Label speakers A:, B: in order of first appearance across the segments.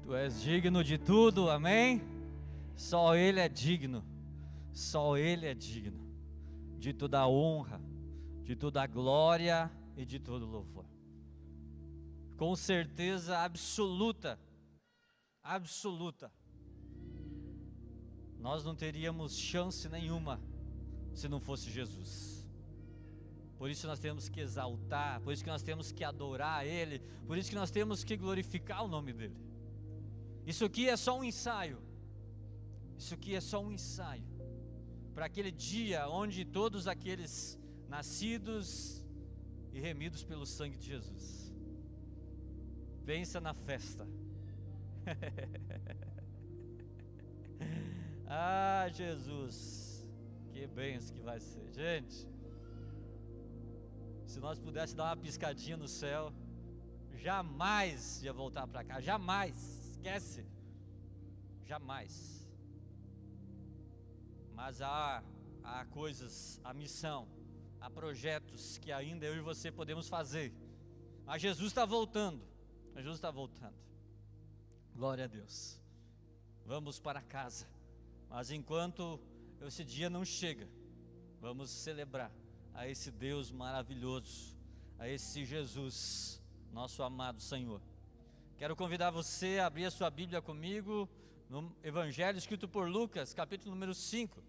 A: Tu és digno de tudo, amém? Só Ele é digno, só Ele é digno de toda a honra, de toda a glória e de todo louvor. Com certeza absoluta, nós não teríamos chance nenhuma se não fosse Jesus. Por isso nós temos que exaltar, por isso que nós temos que adorar Ele, por isso que nós temos que glorificar o nome dEle. Isso aqui é só um ensaio, para aquele dia onde todos aqueles nascidos e remidos pelo sangue de Jesus, pensa na festa. Ah, Jesus, que bênção que vai ser, gente. Se nós pudéssemos dar uma piscadinha no céu, jamais ia voltar para cá, jamais, esquece, jamais. Mas há coisas, há missão, há projetos que ainda eu e você podemos fazer. Mas Jesus está voltando, glória a Deus. Vamos para casa, mas enquanto esse dia não chega, vamos celebrar a esse Deus maravilhoso, a esse Jesus, nosso amado Senhor. Quero convidar você a abrir a sua Bíblia comigo, no Evangelho escrito por Lucas, capítulo número 5.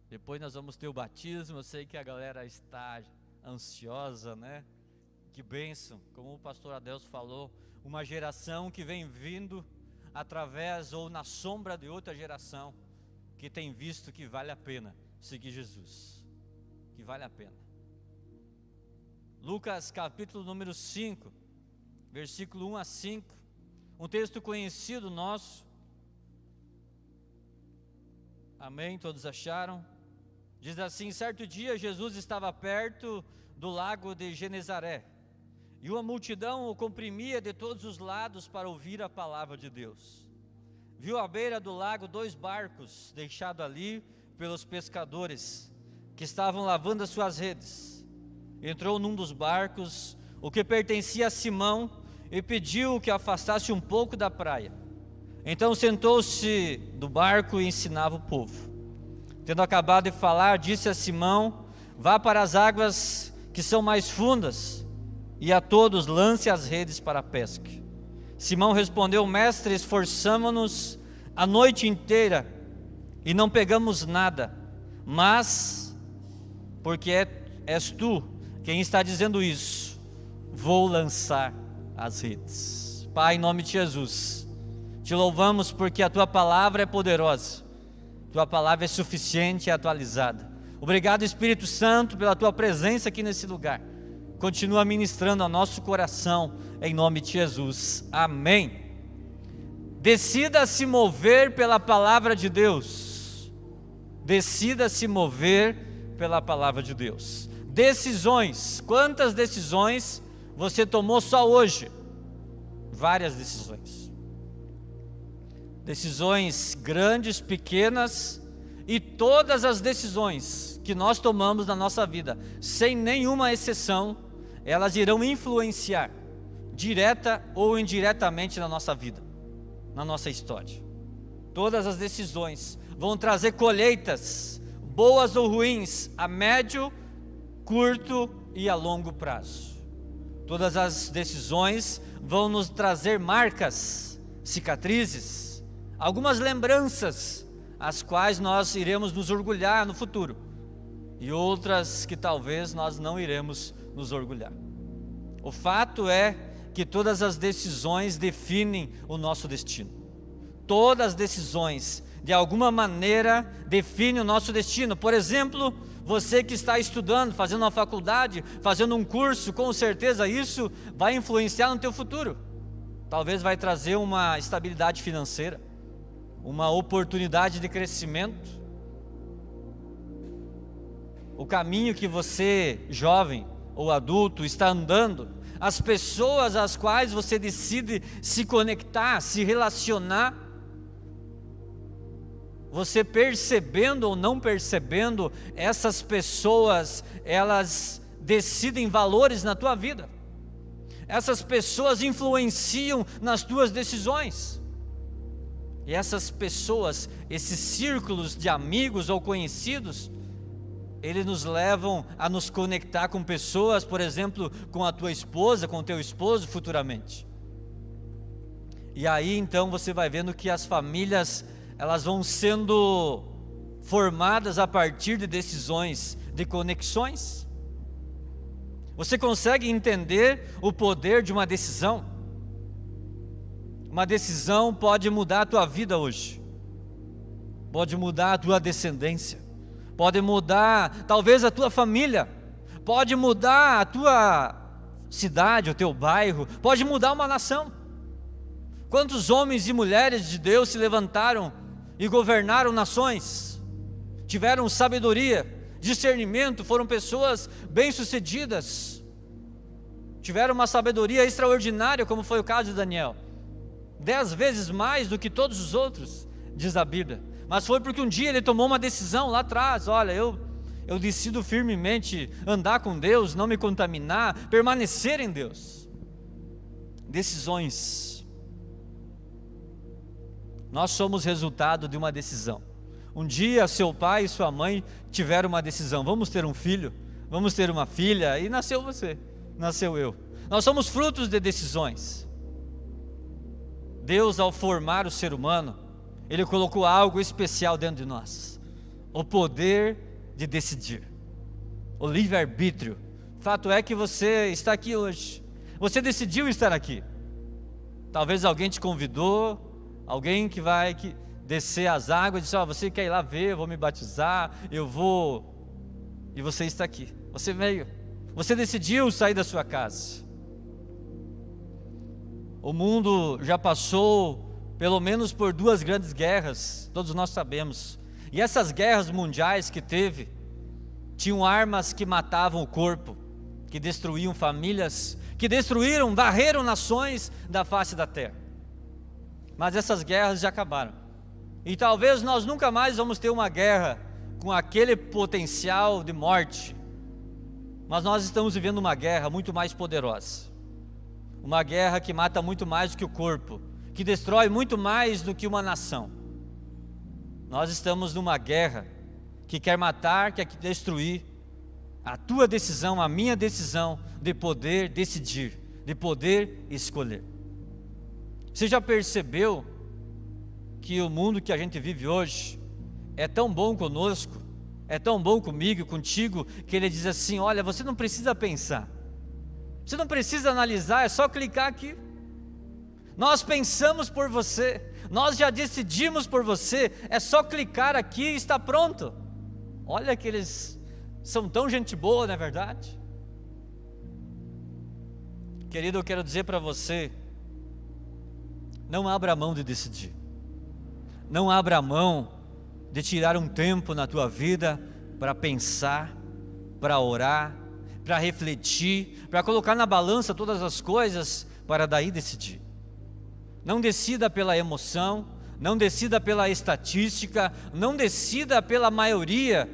A: Depois nós vamos ter o batismo, eu sei que a galera está ansiosa, né? Que bênção, como o pastor Adelso falou, uma geração que vem vindo através ou na sombra de outra geração, que tem visto que vale a pena seguir Jesus, que vale a pena. Lucas capítulo número 5, versículo 1 a 5, um texto conhecido nosso, amém, todos acharam? Diz assim: certo dia Jesus estava perto do lago de Genezaré, e uma multidão o comprimia de todos os lados para ouvir a palavra de Deus. Viu à beira do lago 2 barcos deixados ali pelos pescadores, que estavam lavando as suas redes. Entrou num dos barcos, o que pertencia a Simão, e pediu que afastasse um pouco da praia. Então sentou-se do barco e ensinava o povo. Tendo acabado de falar, disse a Simão: vá para as águas que são mais fundas, e a todos lance as redes para a pesca. Simão respondeu: mestre, esforçamo-nos a noite inteira e não pegamos nada, mas porque és tu quem está dizendo isso, vou lançar as redes. Pai, em nome de Jesus, te louvamos porque a tua palavra é poderosa, tua palavra é suficiente e atualizada. Obrigado, Espírito Santo, pela tua presença aqui nesse lugar. Continua ministrando ao nosso coração, em nome de Jesus, amém. Decida se mover pela palavra de Deus. Decida se mover pela palavra de Deus. Decisões, quantas decisões você tomou só hoje? Várias decisões. Decisões grandes, pequenas, e todas as decisões que nós tomamos na nossa vida, sem nenhuma exceção, elas irão influenciar, direta ou indiretamente, na nossa vida, na nossa história. Todas as decisões vão trazer colheitas, boas ou ruins, a médio, curto e a longo prazo. Todas as decisões vão nos trazer marcas, cicatrizes, algumas lembranças, as quais nós iremos nos orgulhar no futuro, e outras que talvez nós não iremos nos orgulhar. O fato é que todas as decisões definem o nosso destino. Todas as decisões, de alguma maneira, definem o nosso destino. Por exemplo, você que está estudando, fazendo uma faculdade, fazendo um curso, com certeza isso vai influenciar no teu futuro. Talvez vai trazer uma estabilidade financeira, uma oportunidade de crescimento. O caminho que você, jovem ou adulto, está andando, as pessoas às quais você decide se conectar, se relacionar, você percebendo ou não percebendo, essas pessoas, elas decidem valores na tua vida. essas pessoas influenciam nas tuas decisões. E essas pessoas, esses círculos de amigos ou conhecidos, eles nos levam a nos conectar com pessoas, por exemplo, com a tua esposa, com o teu esposo futuramente. E aí então você vai vendo que as famílias, elas vão sendo formadas a partir de decisões, de conexões. Você consegue entender o poder de uma decisão? Uma decisão pode mudar a tua vida hoje, pode mudar a tua descendência, pode mudar talvez a tua família, pode mudar a tua cidade, o teu bairro, pode mudar uma nação. Quantos homens e mulheres de Deus se levantaram e governaram nações, tiveram sabedoria, discernimento, foram pessoas bem-sucedidas, tiveram uma sabedoria extraordinária, como foi o caso de Daniel, 10 vezes mais do que todos os outros, diz a Bíblia. Mas foi porque um dia ele tomou uma decisão lá atrás: olha, eu decido firmemente andar com Deus, não me contaminar, permanecer em Deus. Decisões. Nós somos resultado de uma decisão. Um dia seu pai e sua mãe tiveram uma decisão: vamos ter um filho, vamos ter uma filha, e nasceu você, nasceu eu. Nós somos frutos de decisões. Deus, ao formar o ser humano, Ele colocou algo especial dentro de nós: o poder de decidir, o livre-arbítrio. Fato é que você está aqui hoje, você decidiu estar aqui. Talvez alguém te convidou, alguém que vai descer as águas, disse: você quer ir lá ver, eu vou me batizar, eu vou, e você está aqui, você veio, você decidiu sair da sua casa. O mundo já passou pelo menos por 2 grandes guerras, todos nós sabemos, e essas guerras mundiais que teve, tinham armas que matavam o corpo, que destruíam famílias, que destruíram, varreram nações da face da terra. Mas essas guerras já acabaram, e talvez nós nunca mais vamos ter uma guerra com aquele potencial de morte, mas nós estamos vivendo uma guerra muito mais poderosa, uma guerra que mata muito mais do que o corpo, que destrói muito mais do que uma nação. Nós estamos numa guerra que quer matar, quer destruir a tua decisão, a minha decisão de poder decidir, de poder escolher. Você já percebeu que o mundo que a gente vive hoje é tão bom conosco, é tão bom comigo, contigo, que ele diz assim: olha, você não precisa pensar, você não precisa analisar, é só clicar aqui. Nós pensamos por você, nós já decidimos por você, é só clicar aqui e está pronto. Olha que eles são tão gente boa, não é verdade? Querido, eu quero dizer para você: não abra mão de decidir, não abra mão de tirar um tempo na tua vida para pensar, para orar, para refletir, para colocar na balança todas as coisas, para daí decidir. Não decida pela emoção, não decida pela estatística, não decida pela maioria,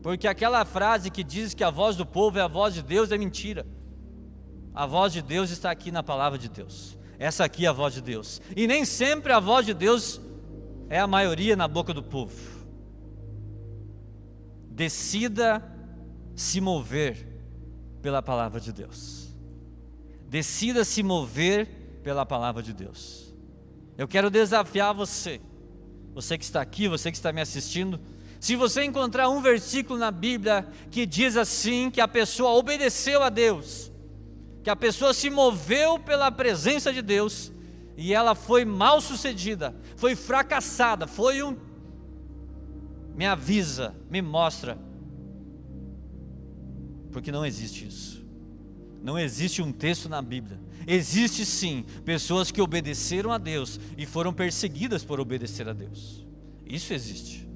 A: porque aquela frase que diz que a voz do povo é a voz de Deus é mentira. A voz de Deus está aqui na palavra de Deus. Essa aqui é a voz de Deus, e nem sempre a voz de Deus é a maioria na boca do povo. Decida se mover pela palavra de Deus. Decida se mover pela palavra de Deus. Eu quero desafiar você, você que está aqui, você que está me assistindo. Se você encontrar um versículo na Bíblia que diz assim, que a pessoa obedeceu a Deus, que a pessoa se moveu pela presença de Deus, e ela foi mal sucedida, foi fracassada, me avisa, me mostra, porque não existe isso. Não existe um texto na Bíblia. Existe sim pessoas que obedeceram a Deus e foram perseguidas por obedecer a Deus. Isso existe.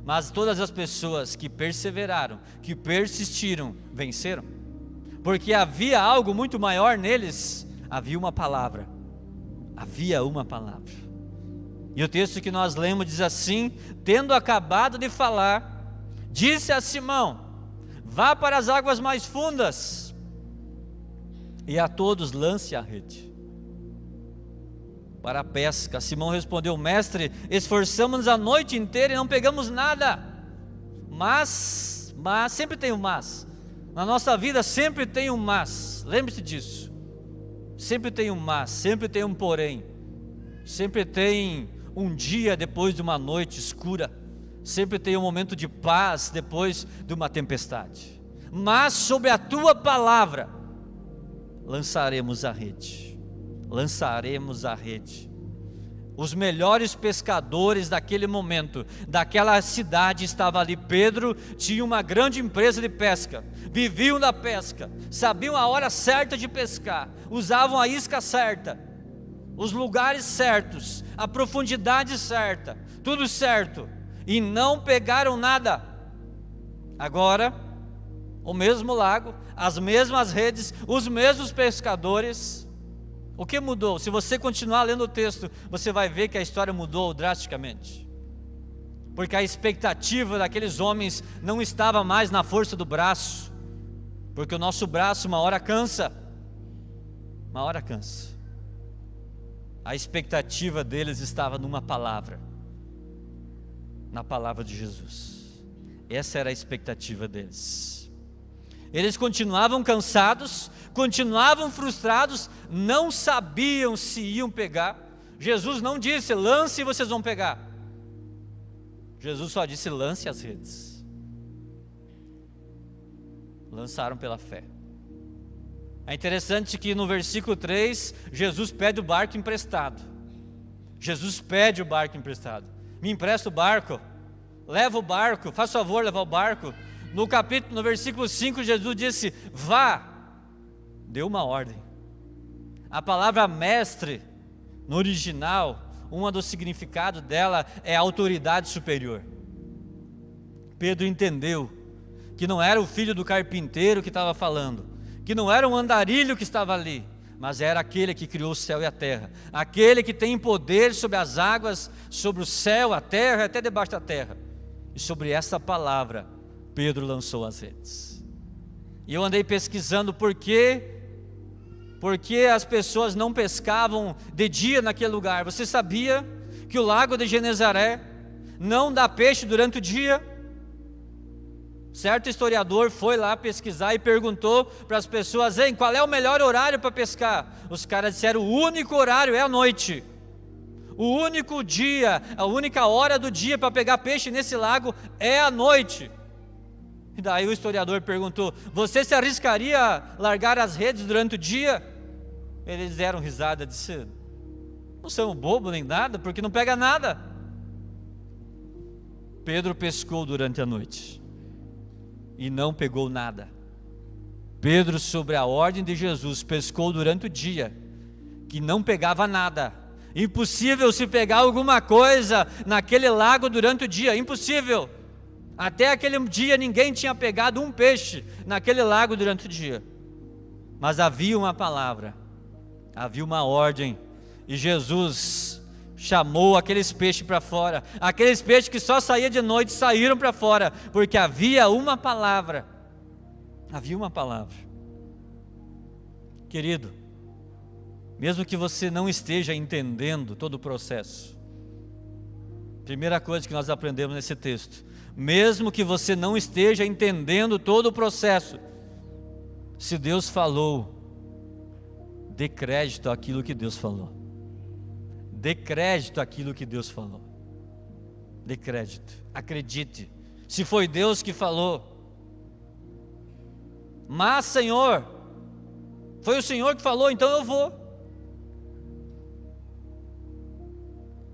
A: Mas todas as pessoas que perseveraram, que persistiram, venceram. Porque havia algo muito maior neles. Havia uma palavra. Havia uma palavra. E o texto que nós lemos diz assim: tendo acabado de falar, disse a Simão: vá para as águas mais fundas e a todos lance a rede para a pesca. Simão respondeu: mestre, esforçamos-nos a noite inteira e não pegamos nada. Mas, sempre tem um mas. Na nossa vida sempre tem um mas. Lembre-se disso. Sempre tem um mas, sempre tem um porém. Sempre tem um dia depois de uma noite escura. Sempre tem um momento de paz depois de uma tempestade. Mas sobre a tua palavra lançaremos a rede. Lançaremos a rede. Os melhores pescadores daquele momento, daquela cidade, estavam ali. Pedro tinha uma grande empresa de pesca, viviam da pesca, sabiam a hora certa de pescar, usavam a isca certa, os lugares certos, a profundidade certa, tudo certo, e não pegaram nada. Agora, o mesmo lago, as mesmas redes, os mesmos pescadores. O que mudou? Se você continuar lendo o texto, você vai ver que a história mudou drasticamente. Porque a expectativa daqueles homens não estava mais na força do braço. Porque o nosso braço uma hora cansa. Uma hora cansa. A expectativa deles estava numa palavra. Na palavra de Jesus. Essa era a expectativa deles. Eles continuavam cansados, continuavam frustrados, não sabiam se iam pegar. Jesus não disse: lance e vocês vão pegar. Jesus só disse: lance as redes. Lançaram pela fé. É interessante que no versículo 3, Jesus pede o barco emprestado. Jesus pede o barco emprestado. Me empresta o barco, leva o barco, faz favor levar o barco. No versículo 5, Jesus disse: vá. Deu uma ordem. A palavra mestre, no original, um dos significados dela é autoridade superior. Pedro entendeu que não era o filho do carpinteiro que estava falando, que não era um andarilho que estava ali, mas era aquele que criou o céu e a terra, aquele que tem poder sobre as águas, sobre o céu, a terra, até debaixo da terra. E sobre essa palavra Pedro lançou as redes. E eu andei pesquisando porque as pessoas não pescavam de dia naquele lugar. Você sabia que o lago de Genezaré não dá peixe durante o dia? Certo historiador foi lá pesquisar e perguntou para as pessoas: qual é o melhor horário para pescar? Os caras disseram: o único horário é a noite. O único dia, a única hora do dia para pegar peixe nesse lago é a noite. E daí o historiador perguntou: você se arriscaria a largar as redes durante o dia? Eles deram risada, disse: não somos bobos nem nada, porque não pega nada. Pedro pescou durante a noite e não pegou nada. Pedro, sobre a ordem de Jesus, pescou durante o dia, que não pegava nada. Impossível se pegar alguma coisa naquele lago durante o dia, impossível. Até aquele dia ninguém tinha pegado um peixe naquele lago durante o dia. Mas havia uma palavra, havia uma ordem, e Jesus chamou aqueles peixes para fora. Aqueles peixes que só saíam de noite saíram para fora, porque havia uma palavra. Havia uma palavra. Querido, mesmo que você não esteja entendendo todo o processo, primeira coisa que nós aprendemos nesse texto: mesmo que você não esteja entendendo todo o processo, se Deus falou, dê crédito àquilo que Deus falou. Dê crédito àquilo que Deus falou. Dê crédito, acredite. Se foi Deus que falou. Mas, Senhor, foi o Senhor que falou, então eu vou.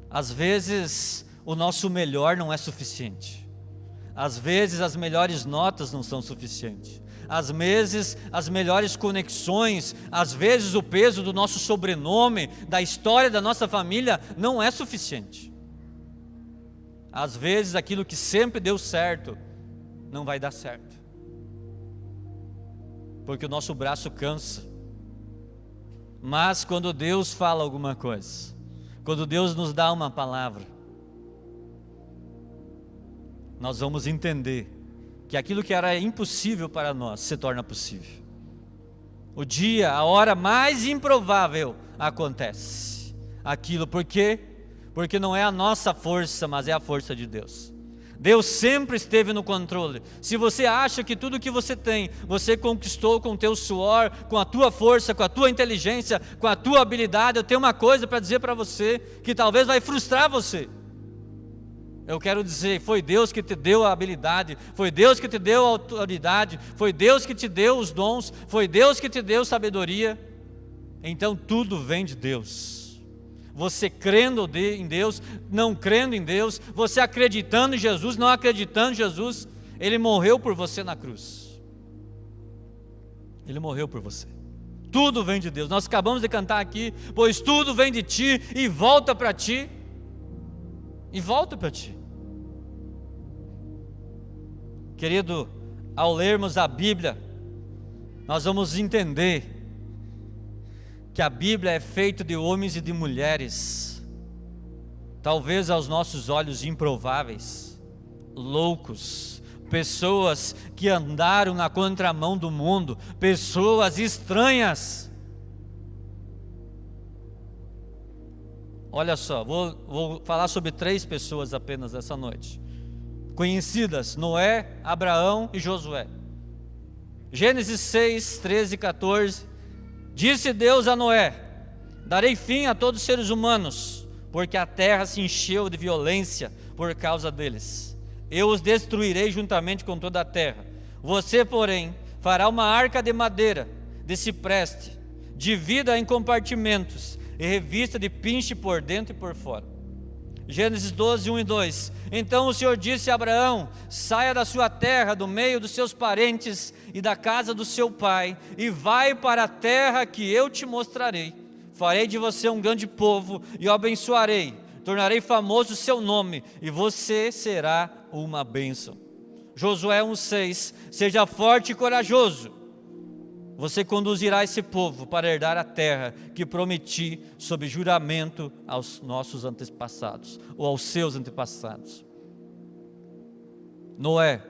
A: Às vezes o nosso melhor não é suficiente. Às vezes as melhores notas não são suficientes. Às vezes as melhores conexões, às vezes o peso do nosso sobrenome, da história da nossa família não é suficiente. Às vezes aquilo que sempre deu certo não vai dar certo, porque o nosso braço cansa. Mas quando Deus fala alguma coisa, quando Deus nos dá uma palavra, nós vamos entender que aquilo que era impossível para nós se torna possível. o dia, a hora mais improvável acontece. Aquilo por quê? Porque não é a nossa força, mas é a força de Deus. Deus sempre esteve no controle. Se você acha que tudo que você tem, você conquistou com o teu suor, com a tua força, com a tua inteligência, com a tua habilidade, eu tenho uma coisa para dizer para você, que talvez vai frustrar você. Eu quero dizer, foi Deus que te deu a habilidade, foi Deus que te deu a autoridade, foi Deus que te deu os dons, foi Deus que te deu sabedoria. Então tudo vem de Deus. Você crendo em Deus, não crendo em Deus, você acreditando em Jesus, não acreditando em Jesus, Ele morreu por você na cruz. Ele morreu por você. Tudo vem de Deus. Nós acabamos de cantar aqui, pois tudo vem de Ti e volta para Ti. E volta para Ti. Querido, ao lermos a Bíblia, nós vamos entender que a Bíblia é feita de homens e de mulheres, talvez aos nossos olhos improváveis, loucos, pessoas que andaram na contramão do mundo, pessoas estranhas. Olha só, vou falar sobre 3 pessoas apenas essa noite, conhecidas: Noé, Abraão e Josué. Gênesis 6, 13 e 14. Disse Deus a Noé: darei fim a todos os seres humanos, porque a terra se encheu de violência por causa deles. Eu os destruirei juntamente com toda a terra. Você, porém, fará uma arca de madeira, de cipreste, divida em compartimentos e revista de pinche por dentro e por fora. Gênesis 12, 1 e 2. Então o Senhor disse a Abraão: saia da sua terra, do meio dos seus parentes e da casa do seu pai, e vai para a terra que eu te mostrarei. Farei de você um grande povo e o abençoarei. Tornarei famoso o seu nome e você será uma bênção. Josué 1,6. Seja forte e corajoso. Você conduzirá esse povo para herdar a terra que prometi sob juramento aos nossos antepassados, ou aos seus antepassados. Noé,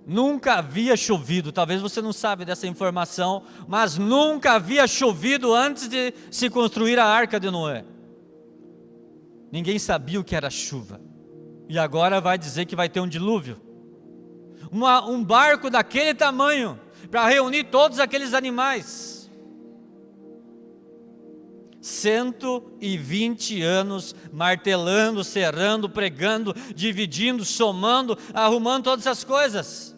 A: nunca havia chovido, talvez você não sabe dessa informação, mas nunca havia chovido antes de se construir a arca de Noé. Ninguém sabia o que era chuva, e agora vai dizer que vai ter um dilúvio. Um barco daquele tamanho, para reunir todos aqueles animais. 120 anos martelando, serrando, pregando, dividindo, somando, arrumando todas essas coisas.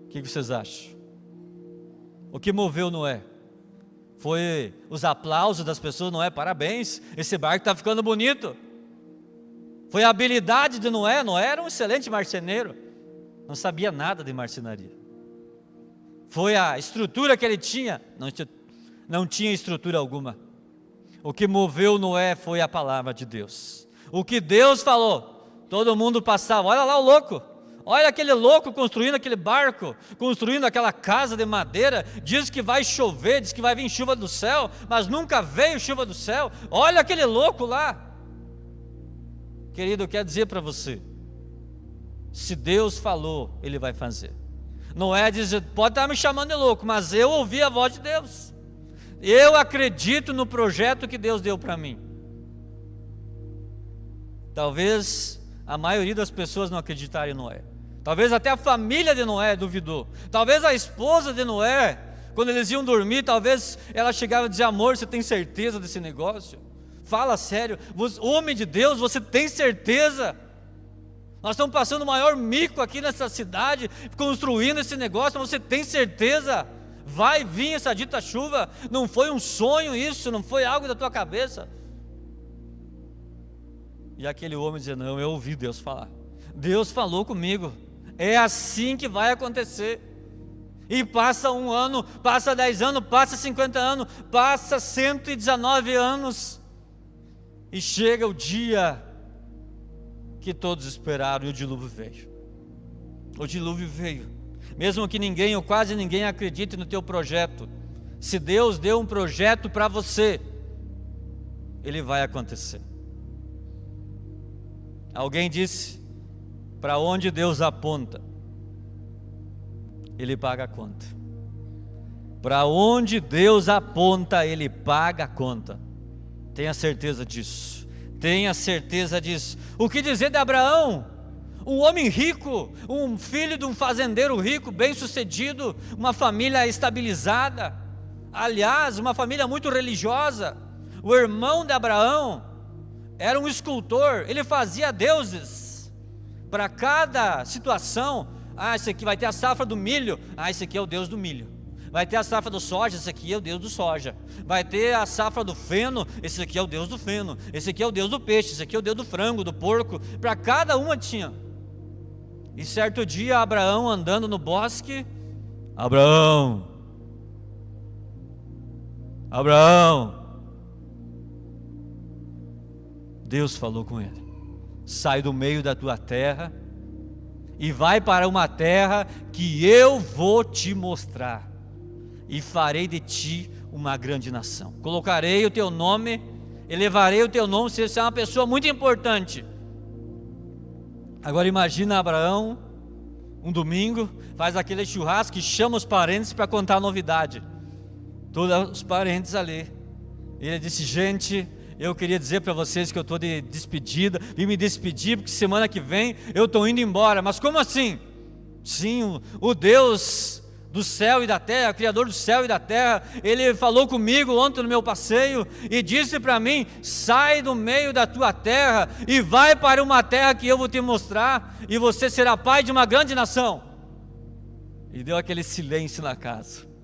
A: O que vocês acham? O que moveu Noé? Foi os aplausos das pessoas? Noé, parabéns, esse barco está ficando bonito. Foi a habilidade de Noé. Noé era um excelente marceneiro, não sabia nada de marcenaria. Foi a estrutura que ele tinha? Não tinha estrutura alguma. O que moveu Noé foi a palavra de Deus. O que Deus falou, todo mundo passava. Olha lá o louco, olha aquele louco construindo aquele barco, construindo aquela casa de madeira. Diz que vai chover, diz que vai vir chuva do céu, mas nunca veio chuva do céu. Olha aquele louco lá. Querido, eu quero dizer para você, se Deus falou, Ele vai fazer. Noé diz: pode estar me chamando de louco, mas eu ouvi a voz de Deus. Eu acredito no projeto que Deus deu para mim. Talvez a maioria das pessoas não acreditaram em Noé. Talvez até a família de Noé duvidou. Talvez a esposa de Noé, quando eles iam dormir, talvez ela chegava e dizia: amor, você tem certeza desse negócio? Fala sério, homem de Deus, você tem certeza? Nós estamos passando o maior mico aqui nessa cidade, construindo esse negócio, mas você tem certeza? Vai vir essa dita chuva? Não foi um sonho isso, não foi algo da tua cabeça? E aquele homem dizia: não, eu ouvi Deus falar. Deus falou comigo, é assim que vai acontecer. E passa 1 ano, passa 10 anos, passa 50 anos, passa 119 anos, e chega o dia que todos esperaram, e o dilúvio veio. O dilúvio veio. Mesmo que ninguém ou quase ninguém acredite no teu projeto, se Deus deu um projeto para você, ele vai acontecer. Alguém disse: para onde Deus aponta, Ele paga a conta. Para onde Deus aponta, Ele paga a conta. Tenha certeza disso. Tenha certeza disso. O que dizer de Abraão? Um homem rico, um filho de um fazendeiro rico, bem-sucedido, uma família estabilizada. Aliás, uma família muito religiosa. O irmão de Abraão era um escultor, ele fazia deuses. Para cada situação, esse aqui vai ter a safra do milho, esse aqui é o Deus do milho. Vai ter a safra do soja, esse aqui é o Deus do soja. Vai ter a safra do feno, esse aqui é o Deus do feno. Esse aqui é o Deus do peixe, esse aqui é o Deus do frango, do porco. Para cada uma tinha. E certo dia, Abraão andando no bosque, Abraão, Deus falou com ele: sai do meio da tua terra e vai para uma terra que eu vou te mostrar, e farei de ti uma grande nação. Colocarei o teu nome, elevarei o teu nome, você é uma pessoa muito importante. Agora imagina Abraão, um domingo, faz aquele churrasco e chama os parentes para contar a novidade. Todos os parentes ali. Ele disse: gente, eu queria dizer para vocês que eu estou de despedida, vim me despedir porque semana que vem eu estou indo embora. Mas como assim? Sim, o Deus do céu e da terra, o Criador do céu e da terra, Ele falou comigo ontem no meu passeio e disse para mim: sai do meio da tua terra e vai para uma terra que eu vou te mostrar, e você será pai de uma grande nação. E deu aquele silêncio na casa.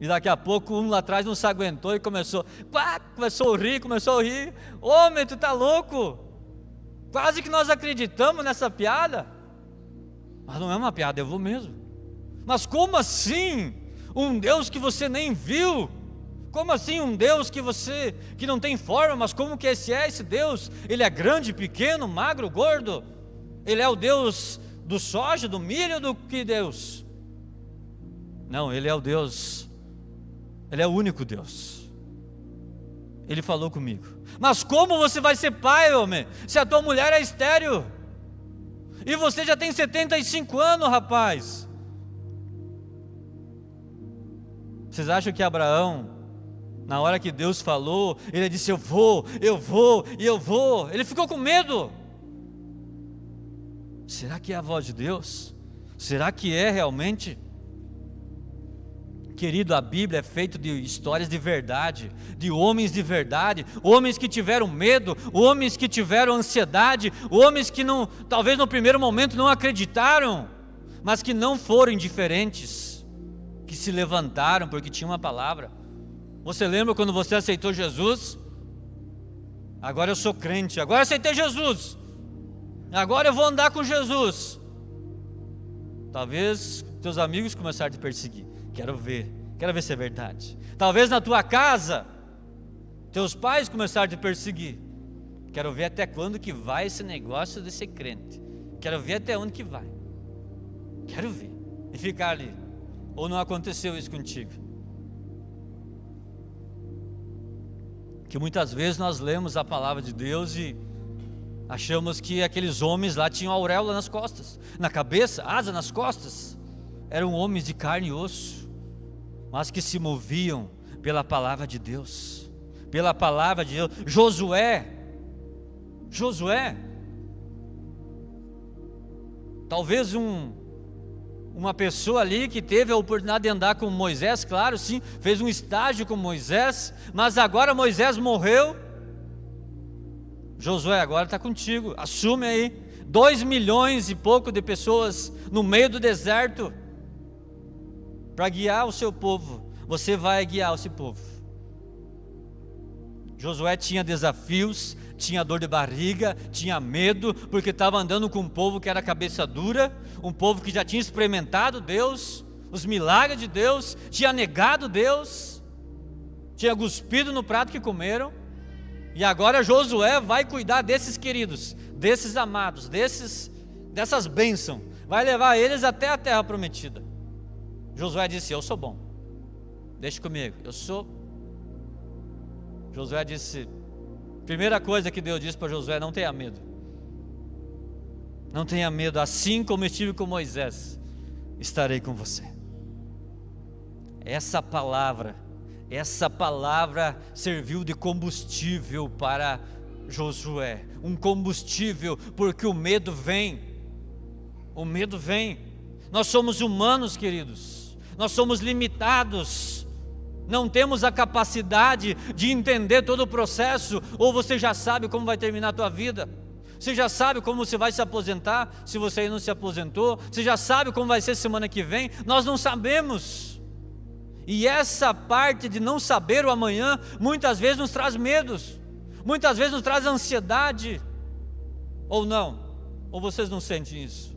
A: E daqui a pouco um lá atrás não se aguentou e começou a rir. Homem, tu tá louco? Quase que nós acreditamos nessa piada. Mas não é uma piada, eu vou mesmo. Mas como assim? Um Deus que você nem viu? Como assim um Deus que não tem forma? Mas como que esse Deus? Ele é grande, pequeno, magro, gordo? Ele é o Deus do soja, do milho, do que Deus? Não, Ele é o Deus, Ele é o único Deus. Ele falou comigo: mas como você vai ser pai, homem, se a tua mulher é estéril? E você já tem 75 anos, rapaz. Vocês acham que Abraão, na hora que Deus falou, ele disse: eu vou. Ele ficou com medo. Será que é a voz de Deus? Será que é realmente? Querido, a Bíblia é feita de histórias de verdade, de homens de verdade, homens que tiveram medo, homens que tiveram ansiedade, homens que não, talvez no primeiro momento não acreditaram, mas que não foram indiferentes, que se levantaram porque tinha uma palavra. Você lembra quando você aceitou Jesus? Agora eu sou crente, agora eu aceitei Jesus, agora eu vou andar com Jesus. Talvez teus amigos começaram a te perseguir. Quero ver se é verdade. Talvez na tua casa teus pais começaram a te perseguir. Quero ver até quando que vai esse negócio de ser crente. Quero ver até onde que vai. Quero ver. E ficar ali. Ou não aconteceu isso contigo? Que muitas vezes nós lemos a palavra de Deus e achamos que aqueles homens lá tinham auréola nas costas, na cabeça, asa nas costas. Eram homens de carne e osso, mas que se moviam pela palavra de Deus, pela palavra de Deus. Josué, talvez uma pessoa ali que teve a oportunidade de andar com Moisés, claro, sim, fez um estágio com Moisés, mas agora Moisés morreu. Josué, agora está contigo, assume aí. 2 milhões e pouco de pessoas no meio do deserto, para guiar o seu povo. Você vai guiar esse povo. Josué tinha desafios, tinha dor de barriga, tinha medo, porque estava andando com um povo que era cabeça dura, um povo que já tinha experimentado Deus, os milagres de Deus, tinha negado Deus, tinha cuspido no prato que comeram. E agora Josué vai cuidar desses queridos, desses amados, dessas bênçãos, vai levar eles até a terra prometida. Josué disse: eu sou bom, deixa comigo, eu sou. Josué disse, primeira coisa que Deus disse para Josué: não tenha medo. Não tenha medo, assim como estive com Moisés, estarei com você. Essa palavra serviu de combustível para Josué, um combustível, porque o medo vem, nós somos humanos, queridos, nós somos limitados, não temos a capacidade de entender todo o processo. Ou você já sabe como vai terminar a tua vida, você já sabe como você vai se aposentar, se você ainda não se aposentou, você já sabe como vai ser semana que vem. Nós não sabemos, e essa parte de não saber o amanhã, muitas vezes nos traz medos, muitas vezes nos traz ansiedade, ou não? Ou vocês não sentem isso?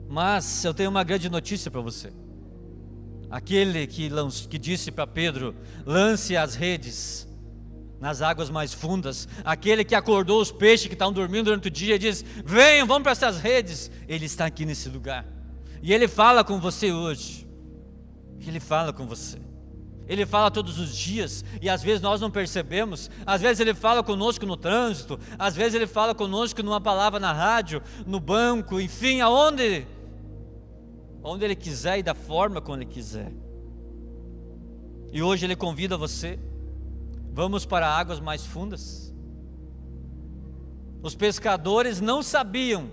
A: Mas eu tenho uma grande notícia para você. Aquele que disse para Pedro: lance as redes nas águas mais fundas, aquele que acordou os peixes que estavam dormindo durante o dia e diz: venham, vamos para essas redes, ele está aqui nesse lugar, e ele fala com você hoje. Ele fala com você, ele fala todos os dias, e às vezes nós não percebemos. Às vezes ele fala conosco no trânsito, às vezes ele fala conosco numa palavra na rádio, no banco, enfim, onde ele quiser e da forma como ele quiser. E hoje ele convida você: vamos para águas mais fundas. Os pescadores não sabiam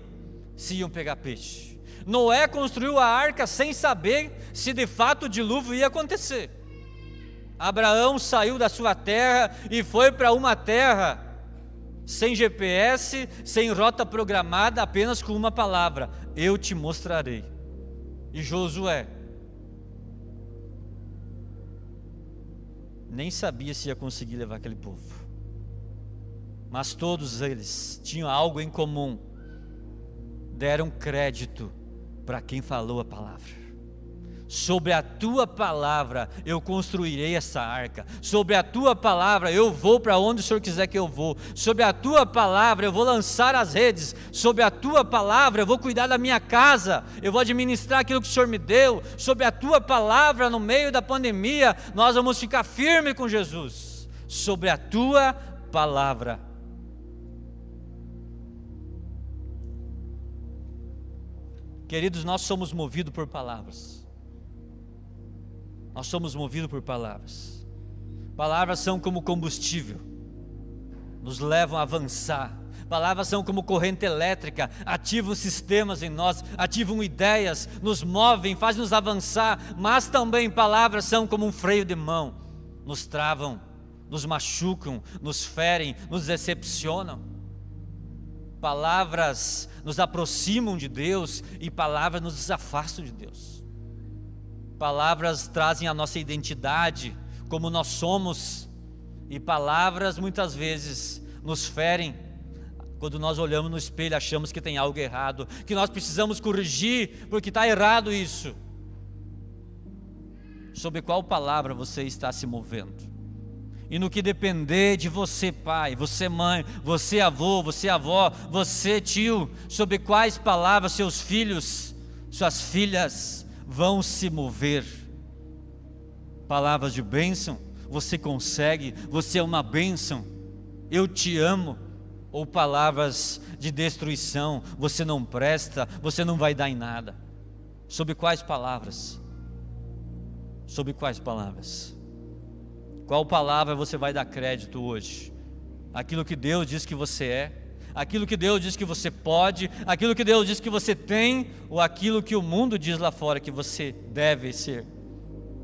A: se iam pegar peixe. Noé construiu a arca sem saber se de fato o dilúvio ia acontecer. Abraão saiu da sua terra e foi para uma terra sem GPS, sem rota programada, apenas com uma palavra: eu te mostrarei. E Josué nem sabia se ia conseguir levar aquele povo, mas todos eles tinham algo em comum: deram crédito para quem falou a palavra. Sobre a tua palavra eu construirei essa arca, sobre a tua palavra eu vou para onde o Senhor quiser que eu vou, sobre a tua palavra eu vou lançar as redes, sobre a tua palavra eu vou cuidar da minha casa, eu vou administrar aquilo que o Senhor me deu, sobre a tua palavra no meio da pandemia nós vamos ficar firmes com Jesus, sobre a tua palavra. Queridos, nós somos movidos por palavras. Nós somos movidos por palavras. Palavras são como combustível, nos levam a avançar. Palavras são como corrente elétrica, ativam sistemas em nós, ativam ideias, nos movem, fazem-nos avançar. Mas também palavras são como um freio de mão, nos travam, nos machucam, nos ferem, nos decepcionam. Palavras nos aproximam de Deus e palavras nos afastam de Deus. Palavras trazem a nossa identidade, como nós somos, e palavras muitas vezes nos ferem. Quando nós olhamos no espelho, achamos que tem algo errado, que nós precisamos corrigir, porque está errado isso. Sobre qual palavra você está se movendo? E no que depender de você, pai, você mãe, você avô, você avó, você tio, sobre quais palavras seus filhos, suas filhas vão se mover? Palavras de bênção: você consegue, você é uma bênção, eu te amo. Ou palavras de destruição: você não presta, você não vai dar em nada. Sobre quais palavras? Sobre quais palavras? Qual palavra você vai dar crédito hoje? Aquilo que Deus diz que você é? Aquilo que Deus diz que você pode? Aquilo que Deus diz que você tem? Ou aquilo que o mundo diz lá fora que você deve ser,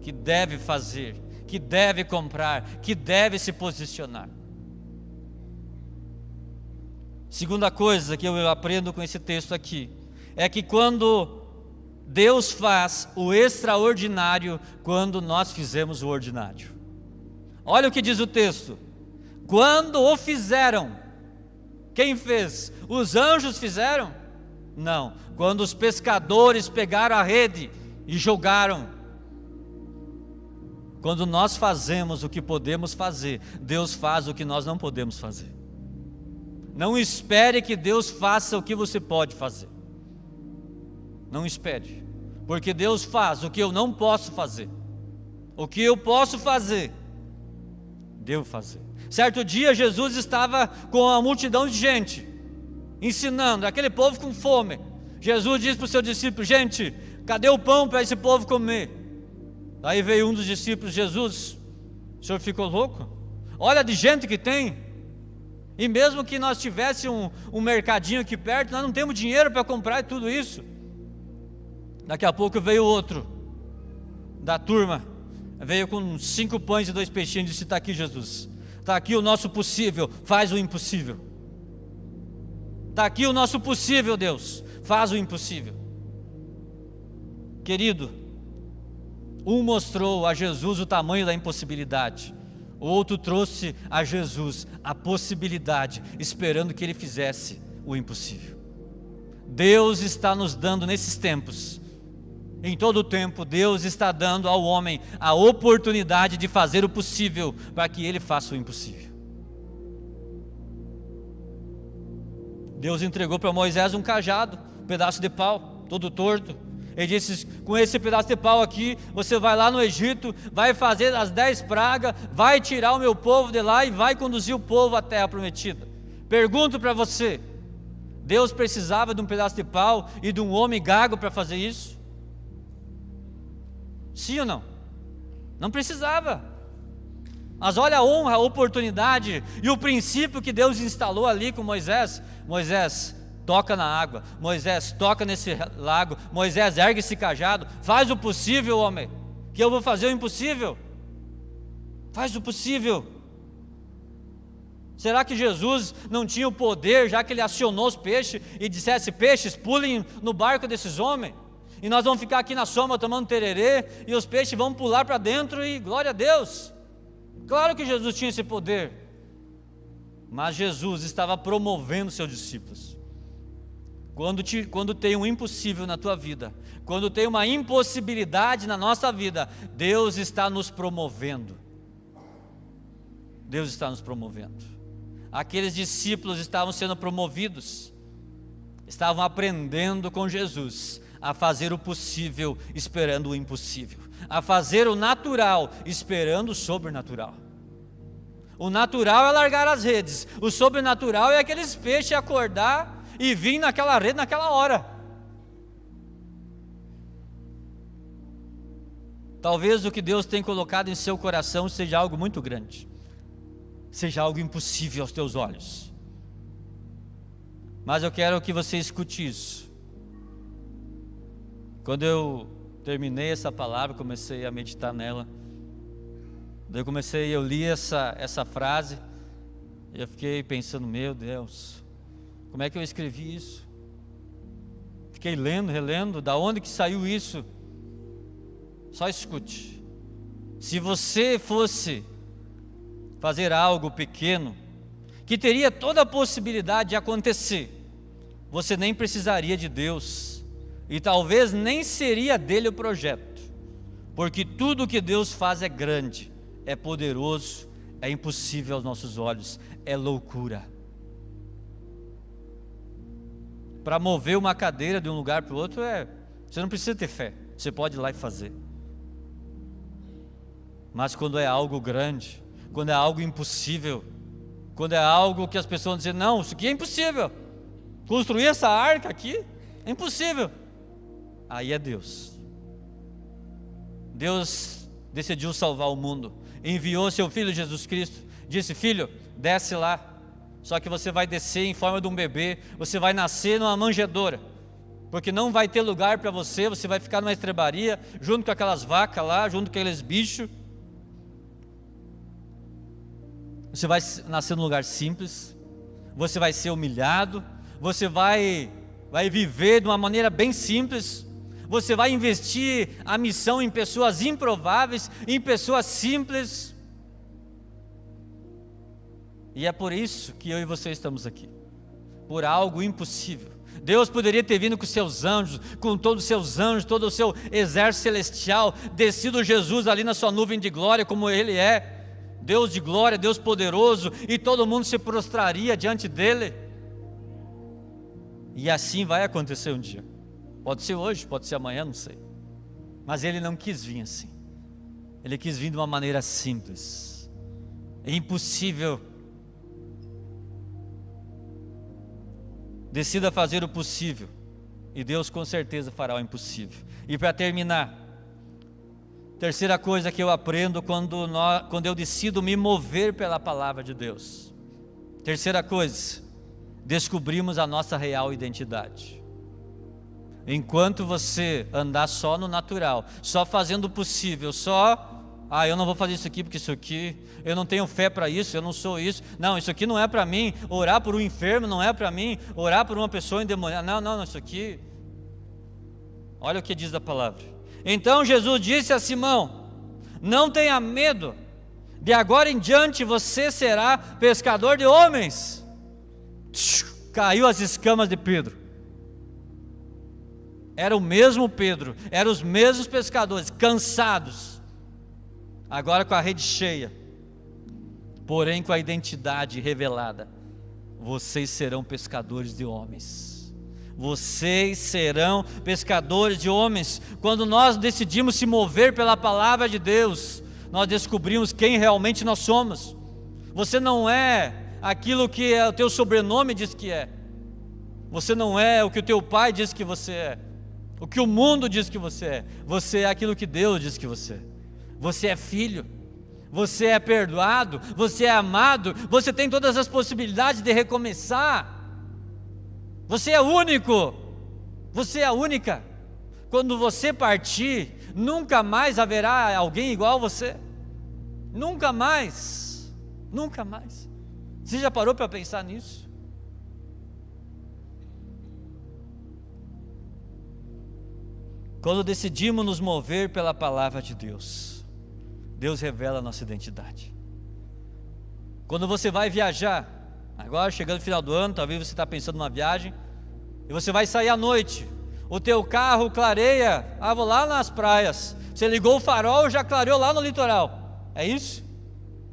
A: que deve fazer, que deve comprar, que deve se posicionar? Segunda coisa que eu aprendo com esse texto aqui é que quando Deus faz o extraordinário, quando nós fizemos o ordinário. Olha o que diz o texto: quando o fizeram. Quem fez? Os anjos fizeram? Não. Quando os pescadores pegaram a rede e jogaram. Quando nós fazemos o que podemos fazer, Deus faz o que nós não podemos fazer. Não espere que Deus faça o que você pode fazer. Não espere, porque Deus faz o que eu não posso fazer. O que eu posso fazer, devo fazer. Certo dia Jesus estava com uma multidão de gente, ensinando, aquele povo com fome, Jesus disse para os seus discípulos: gente, cadê o pão para esse povo comer? Aí veio um dos discípulos: Jesus, o senhor ficou louco? Olha de gente que tem, e mesmo que nós tivéssemos um mercadinho aqui perto, nós não temos dinheiro para comprar tudo isso. Daqui a pouco veio outro da turma, veio com 5 pães e 2 peixinhos e disse: está aqui, Jesus, está aqui o nosso possível, faz o impossível. Está aqui o nosso possível, Deus, faz o impossível. Querido, um mostrou a Jesus o tamanho da impossibilidade, o outro trouxe a Jesus a possibilidade, esperando que Ele fizesse o impossível. Deus está nos dando nesses tempos, em todo o tempo, Deus está dando ao homem a oportunidade de fazer o possível, para que ele faça o impossível. Deus entregou para Moisés um cajado, um pedaço de pau, todo torto. Ele disse: com esse pedaço de pau aqui, você vai lá no Egito, vai fazer as 10 pragas, vai tirar o meu povo de lá e vai conduzir o povo à terra prometida. Pergunto para você, Deus precisava de um pedaço de pau e de um homem gago para fazer isso? Sim ou não? Não precisava. Mas olha a honra, a oportunidade e o princípio que Deus instalou ali com Moisés. Moisés, toca na água. Moisés, toca nesse lago. Moisés, ergue esse cajado. Faz o possível, homem, que eu vou fazer o impossível. Faz o possível. Será que Jesus não tinha o poder, já que ele acionou os peixes e dissesse: peixes, pulem no barco desses homens, e nós vamos ficar aqui na sombra tomando tererê, e os peixes vão pular para dentro, e glória a Deus. Claro que Jesus tinha esse poder, mas Jesus estava promovendo seus discípulos. Quando tem um impossível na tua vida, quando tem uma impossibilidade na nossa vida, Deus está nos promovendo. Deus está nos promovendo. Aqueles discípulos estavam sendo promovidos, estavam aprendendo com Jesus a fazer o possível, esperando o impossível, a fazer o natural, esperando o sobrenatural. O natural é largar as redes, o sobrenatural é aqueles peixes acordar e vir naquela rede naquela hora. Talvez o que Deus tem colocado em seu coração seja algo muito grande, seja algo impossível aos teus olhos, mas eu quero que você escute isso. Quando eu terminei essa palavra, comecei a meditar nela, eu li essa frase, e eu fiquei pensando: meu Deus, como é que eu escrevi isso? Fiquei lendo, relendo, da onde que saiu isso? Só escute. Se você fosse fazer algo pequeno, que teria toda a possibilidade de acontecer, você nem precisaria de Deus, e talvez nem seria dele o projeto, porque tudo que Deus faz é grande, é poderoso, é impossível aos nossos olhos, é loucura. Para mover uma cadeira de um lugar para o outro, você não precisa ter fé, você pode ir lá e fazer. Mas quando é algo grande, quando é algo impossível, quando é algo que as pessoas dizem: não, isso aqui é impossível, construir essa arca aqui é impossível, aí é Deus. Deus decidiu salvar o mundo, enviou seu Filho Jesus Cristo, disse: filho, desce lá, só que você vai descer em forma de um bebê, você vai nascer numa manjedoura, porque não vai ter lugar para você, você vai ficar numa estrebaria, junto com aquelas vacas lá, junto com aqueles bichos. Você vai nascer num lugar simples, você vai ser humilhado, você vai viver de uma maneira bem simples, você vai investir a missão em pessoas improváveis, em pessoas simples, e é por isso que eu e você estamos aqui, por algo impossível. Deus poderia ter vindo com seus anjos, com todos os seus anjos, todo o seu exército celestial, descido Jesus ali na sua nuvem de glória, como Ele é, Deus de glória, Deus poderoso, e todo mundo se prostraria diante dEle. E assim vai acontecer um dia. Pode ser hoje, pode ser amanhã, não sei. Mas Ele não quis vir assim. Ele quis vir de uma maneira simples. É impossível. Decida fazer o possível. E Deus com certeza fará o impossível. E para terminar, terceira coisa que eu aprendo quando eu decido me mover pela palavra de Deus. Terceira coisa, descobrimos a nossa real identidade. Enquanto você andar só no natural, só fazendo o possível, eu não vou fazer isso aqui porque isso aqui, eu não tenho fé para isso, eu não sou isso, não, isso aqui não é para mim, orar por um enfermo não é para mim, orar por uma pessoa endemoniada, não, isso aqui, olha o que diz a palavra. Então Jesus disse a Simão: não tenha medo, de agora em diante você será pescador de homens. Caiu as escamas de Pedro. Era o mesmo Pedro, eram os mesmos pescadores, cansados, agora com a rede cheia, porém com a identidade revelada. Vocês serão pescadores de homens. Vocês serão pescadores de homens. Quando nós decidimos se mover pela palavra de Deus, nós descobrimos quem realmente nós somos. Você não é aquilo que o teu sobrenome diz que é. Você não é o que o teu pai diz que você é, o que o mundo diz que você é. Você é aquilo que Deus diz que você é. Você é filho, você é perdoado, você é amado, você tem todas as possibilidades de recomeçar. Você é único, você é única. Quando você partir, nunca mais haverá alguém igual a você. Nunca mais, nunca mais. Você já parou para pensar nisso? Quando decidimos nos mover pela palavra de Deus, Deus revela a nossa identidade. Quando você vai viajar, agora chegando no final do ano, talvez você está pensando numa viagem, e você vai sair à noite, o teu carro clareia, vou lá nas praias, você ligou o farol, já clareou lá no litoral, é isso?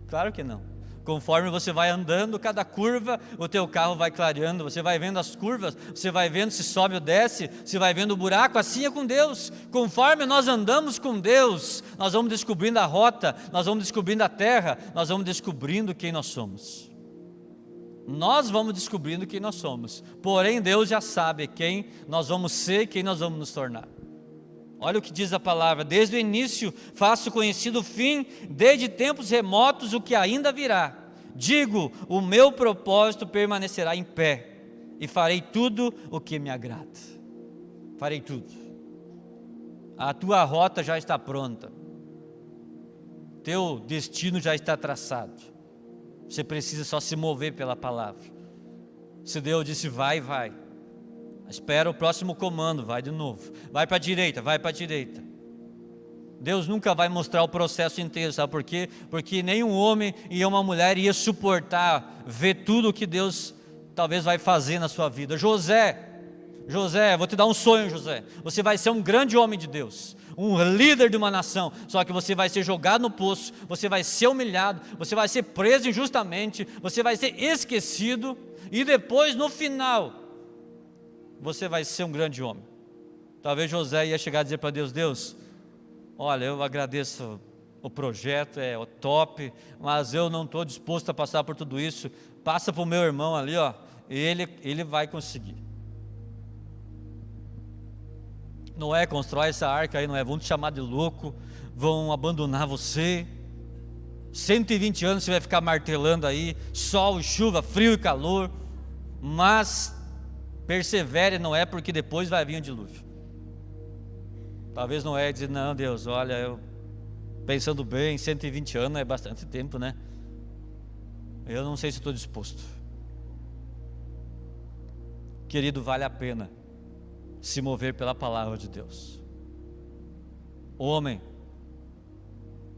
A: Claro que não. Conforme você vai andando, cada curva, o teu carro vai clareando, você vai vendo as curvas, você vai vendo se sobe ou desce, você vai vendo o buraco, assim é com Deus. Conforme nós andamos com Deus, nós vamos descobrindo a rota, nós vamos descobrindo a terra, nós vamos descobrindo quem nós somos. Nós vamos descobrindo quem nós somos, porém Deus já sabe quem nós vamos ser, quem nós vamos nos tornar. Olha o que diz a palavra: desde o início faço conhecido o fim, desde tempos remotos o que ainda virá. Digo, o meu propósito permanecerá em pé, e farei tudo o que me agrada. Farei tudo. A tua rota já está pronta, teu destino já está traçado, você precisa só se mover pela palavra. Se Deus disse vai, vai. Espera o próximo comando, vai de novo. Vai para a direita, vai para a direita. Deus nunca vai mostrar o processo inteiro, sabe por quê? Porque nenhum homem e uma mulher ia suportar ver tudo o que Deus talvez vai fazer na sua vida. José, vou te dar um sonho, José. Você vai ser um grande homem de Deus, um líder de uma nação, só que você vai ser jogado no poço, você vai ser humilhado, você vai ser preso injustamente, você vai ser esquecido, e depois no final você vai ser um grande homem. Talvez José ia chegar a dizer para Deus: Deus, olha, eu agradeço o projeto, é o top, mas eu não estou disposto a passar por tudo isso. Passa para o meu irmão ali, ele vai conseguir. Noé constrói essa arca aí, Noé, vão te chamar de louco, vão abandonar você. 120 anos você vai ficar martelando aí, sol, chuva, frio e calor, mas persevere, Noé, porque depois vai vir o dilúvio. Talvez Noé diz: não, Deus, olha, eu pensando bem, 120 anos é bastante tempo, né? Eu não sei se estou disposto. Querido, vale a pena se mover pela palavra de Deus. Homem,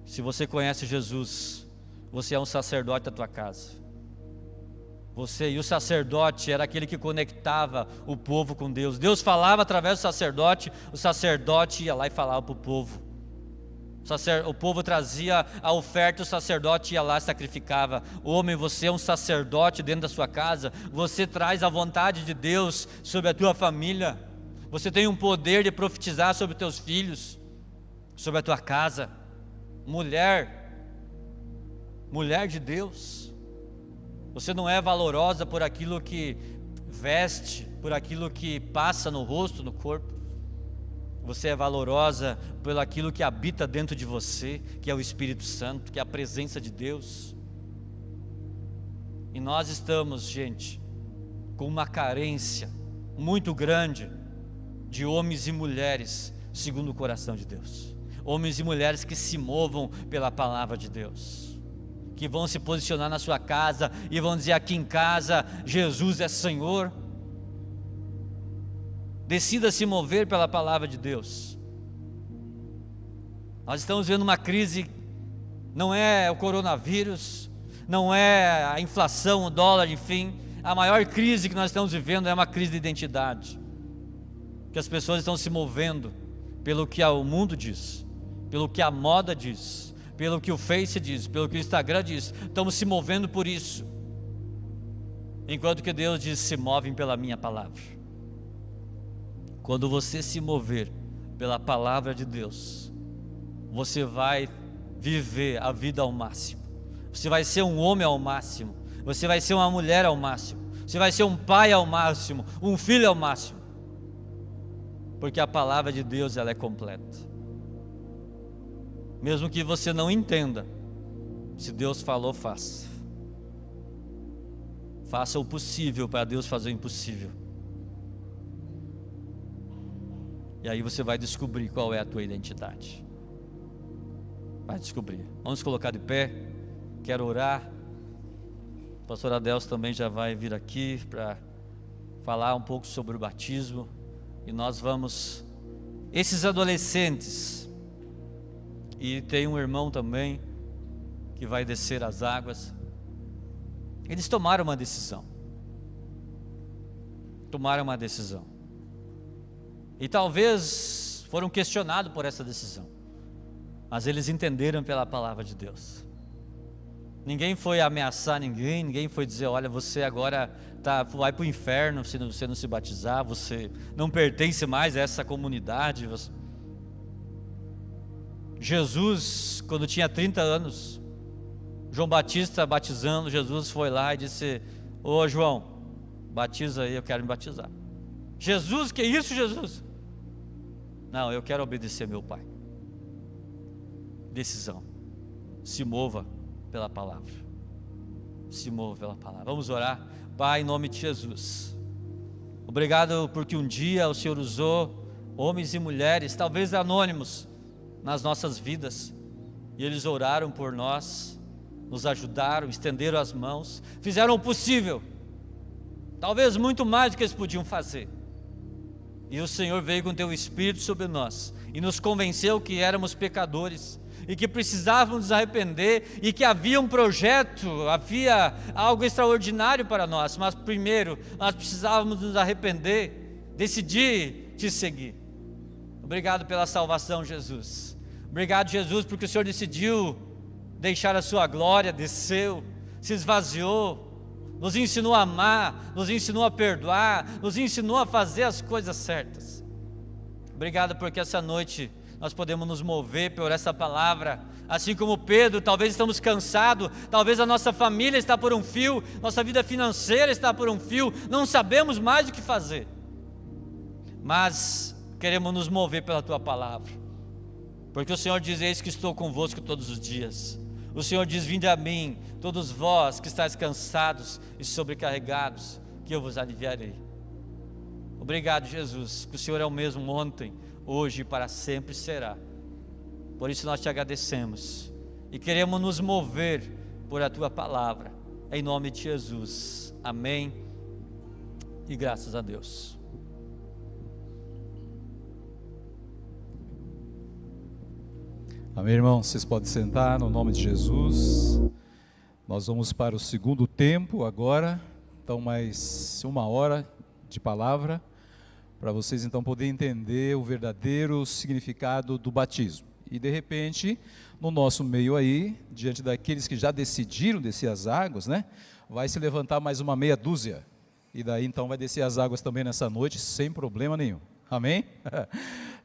A: se você conhece Jesus, você é um sacerdote da tua casa. E o sacerdote era aquele que conectava o povo com Deus. Deus falava através do sacerdote, o sacerdote ia lá e falava para o povo. O povo trazia a oferta, o sacerdote ia lá e sacrificava. Homem, você é um sacerdote dentro da sua casa, você traz a vontade de Deus sobre a tua família, você tem um poder de profetizar sobre os teus filhos, sobre a tua casa. Mulher de Deus, você não é valorosa por aquilo que veste por aquilo que passa no rosto, no corpo. Você é valorosa pelo aquilo que habita dentro de você, que é o Espírito Santo, que é a presença de Deus. E nós estamos, gente, com uma carência muito grande de homens e mulheres segundo o coração de Deus. Homens e mulheres que se movam pela palavra de Deus, que vão se posicionar na sua casa e vão dizer: aqui em casa Jesus é Senhor. Decida se mover pela palavra de Deus. Nós estamos vendo uma crise, não é o coronavírus, não é a inflação, o dólar, enfim. A maior crise que nós estamos vivendo é uma crise de identidade, que as pessoas estão se movendo pelo que o mundo diz, pelo que a moda diz, pelo que o Face diz, pelo que o Instagram diz. Estamos se movendo por isso, enquanto que Deus diz: se movem pela minha palavra. Quando você se mover pela palavra de Deus, você vai viver a vida ao máximo. Você vai ser um homem ao máximo. Você vai ser uma mulher ao máximo. Você vai ser um pai ao máximo, um filho ao máximo. Porque a palavra de Deus, ela é completa. Mesmo que você não entenda, se Deus falou, faça. Faça o possível para Deus fazer o impossível. E aí você vai descobrir qual é a tua identidade. Vai descobrir. Vamos colocar de pé. Quero orar. O pastor Adelso também já vai vir aqui para falar um pouco sobre o batismo. E nós vamos... Esses adolescentes, e tem um irmão também que vai descer as águas, eles tomaram uma decisão. Tomaram uma decisão. E talvez foram questionados por essa decisão, mas eles entenderam pela palavra de Deus. Ninguém foi ameaçar ninguém foi dizer: olha, você agora vai para o inferno se você não se batizar, você não pertence mais a essa comunidade. Jesus, quando tinha 30 anos, João Batista batizando, Jesus foi lá e disse: ô João, batiza aí, eu quero me batizar. Jesus, que isso, Jesus? Não, eu quero obedecer meu Pai. Decisão. Se mova pela palavra. Se mova pela palavra. Vamos orar. Pai, em nome de Jesus, obrigado porque um dia o Senhor usou homens e mulheres, talvez anônimos, nas nossas vidas, e eles oraram por nós, nos ajudaram, estenderam as mãos, fizeram o possível, talvez muito mais do que eles podiam fazer. E o Senhor veio com teu Espírito sobre nós e nos convenceu que éramos pecadores e que precisávamos nos arrepender e que havia um projeto, havia algo extraordinário para nós, mas primeiro nós precisávamos nos arrepender, decidir te seguir. Obrigado pela salvação, Jesus. Obrigado, Jesus, porque o Senhor decidiu deixar a sua glória, desceu, se esvaziou, nos ensinou a amar, nos ensinou a perdoar, nos ensinou a fazer as coisas certas. Obrigado porque essa noite nós podemos nos mover por essa palavra, assim como Pedro. Talvez estamos cansados, talvez a nossa família está por um fio, nossa vida financeira está por um fio, não sabemos mais o que fazer, mas queremos nos mover pela Tua palavra, porque o Senhor diz: eis que estou convosco todos os dias. O Senhor diz: vinde a mim, todos vós que estáis cansados e sobrecarregados, que eu vos aliviarei. Obrigado, Jesus, que o Senhor é o mesmo ontem, hoje e para sempre será. Por isso nós te agradecemos e queremos nos mover por a Tua palavra, em nome de Jesus, amém e graças a Deus.
B: Amém, irmãos, vocês podem sentar no nome de Jesus. Nós vamos para o segundo tempo agora, então mais 1 hora de palavra, para vocês então poderem entender o verdadeiro significado do batismo. E de repente, no nosso meio aí, diante daqueles que já decidiram descer as águas, né, vai se levantar mais uma meia dúzia, e daí então vai descer as águas também nessa noite, sem problema nenhum. Amém?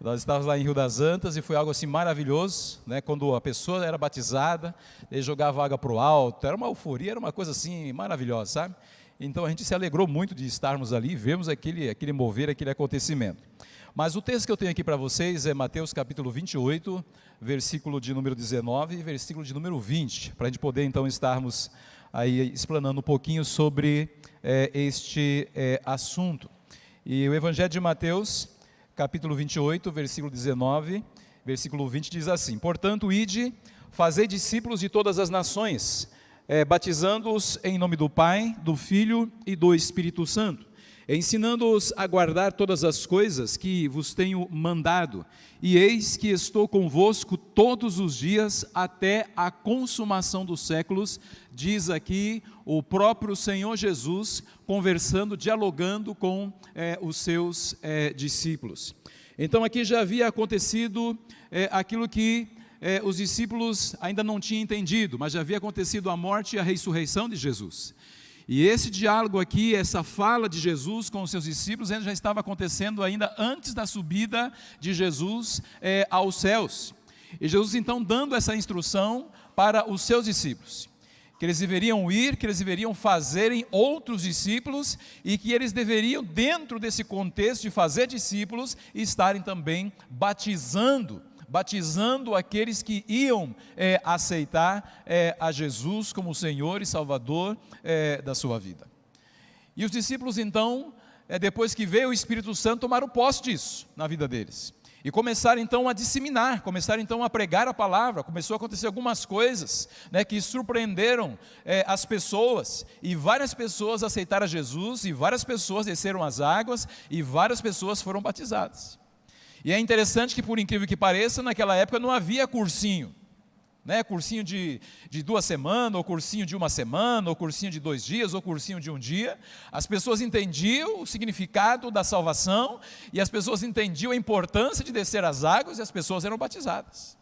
B: Nós estávamos lá em Rio das Antas e foi algo assim maravilhoso, né? Quando a pessoa era batizada, ele jogava água para o alto, era uma euforia, era uma coisa assim maravilhosa, sabe? então a gente se alegrou muito de estarmos ali e vemos aquele mover, aquele acontecimento. Mas o texto que eu tenho aqui para vocês é Mateus capítulo 28, versículo de número 19 e versículo de número 20, para a gente poder então estarmos aí explanando um pouquinho sobre este assunto. E o Evangelho de Mateus, capítulo 28, versículo 19, versículo 20 diz assim: portanto, ide, fazei discípulos de todas as nações, batizando-os em nome do Pai, do Filho e do Espírito Santo, ensinando-os a guardar todas as coisas que vos tenho mandado, e eis que estou convosco todos os dias até a consumação dos séculos, diz aqui o próprio Senhor Jesus, conversando, dialogando com os seus discípulos. Então aqui já havia acontecido aquilo que os discípulos ainda não tinham entendido, mas já havia acontecido a morte e a ressurreição de Jesus. E esse diálogo aqui, essa fala de Jesus com os seus discípulos, já estava acontecendo ainda antes da subida de Jesus aos céus. E Jesus então dando essa instrução para os seus discípulos, que eles deveriam ir, que eles deveriam fazerem outros discípulos, e que eles deveriam, dentro desse contexto de fazer discípulos, estarem também batizando aqueles que iam aceitar a Jesus como Senhor e Salvador da sua vida. E os discípulos então, depois que veio o Espírito Santo, tomaram posse disso na vida deles. E começaram então a disseminar, começaram então a pregar a palavra. Começou a acontecer algumas coisas que surpreenderam as pessoas, e várias pessoas aceitaram a Jesus, e várias pessoas desceram as águas, e várias pessoas foram batizadas. E é interessante que, por incrível que pareça, naquela época não havia cursinho, cursinho de 2 semanas, ou cursinho de 1 semana, ou cursinho de 2 dias, ou cursinho de 1 dia. As pessoas entendiam o significado da salvação, e as pessoas entendiam a importância de descer as águas, e as pessoas eram batizadas.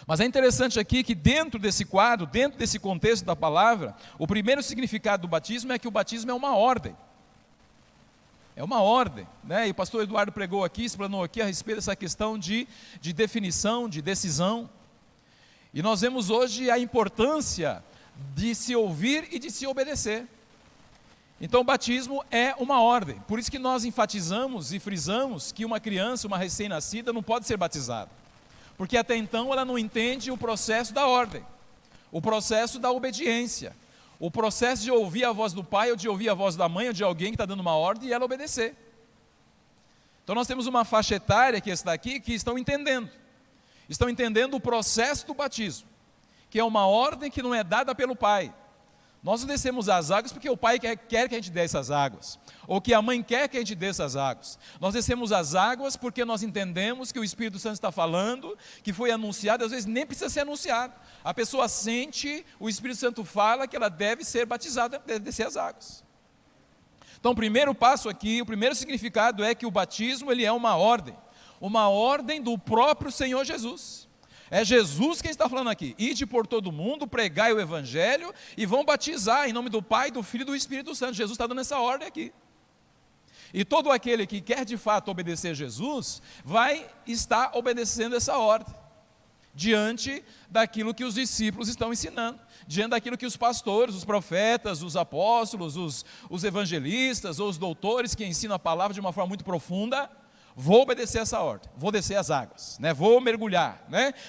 B: Mas é interessante aqui que dentro desse quadro, dentro desse contexto da palavra, o primeiro significado do batismo é que o batismo é uma ordem. É uma ordem, E o pastor Eduardo pregou aqui, explanou aqui a respeito dessa questão de definição, de decisão. E nós vemos hoje a importância de se ouvir e de se obedecer. Então o batismo é uma ordem. Por isso que nós enfatizamos e frisamos que uma criança, uma recém-nascida, não pode ser batizada. Porque até então ela não entende o processo da ordem, o processo da obediência, o processo de ouvir a voz do pai, ou de ouvir a voz da mãe, ou de alguém que está dando uma ordem, e ela obedecer. Então nós temos uma faixa etária que está aqui, que estão entendendo o processo do batismo, que é uma ordem que não é dada pelo pai. Nós não descemos as águas porque o pai quer que a gente desça as águas, ou que a mãe quer que a gente desça as águas. Nós descemos as águas porque nós entendemos que o Espírito Santo está falando, que foi anunciado, às vezes nem precisa ser anunciado. A pessoa sente, o Espírito Santo fala que ela deve ser batizada, deve descer as águas. Então o primeiro passo aqui, o primeiro significado é que o batismo ele é uma ordem do próprio Senhor Jesus. É Jesus quem está falando aqui: ide por todo mundo, pregai o Evangelho e vão batizar em nome do Pai, do Filho e do Espírito Santo. Jesus está dando essa ordem aqui. E todo aquele que quer de fato obedecer Jesus, vai estar obedecendo essa ordem, diante daquilo que os discípulos estão ensinando, diante daquilo que os pastores, os profetas, os apóstolos, os evangelistas, ou os doutores que ensinam a palavra de uma forma muito profunda. Vou obedecer essa ordem, vou descer as águas, vou mergulhar.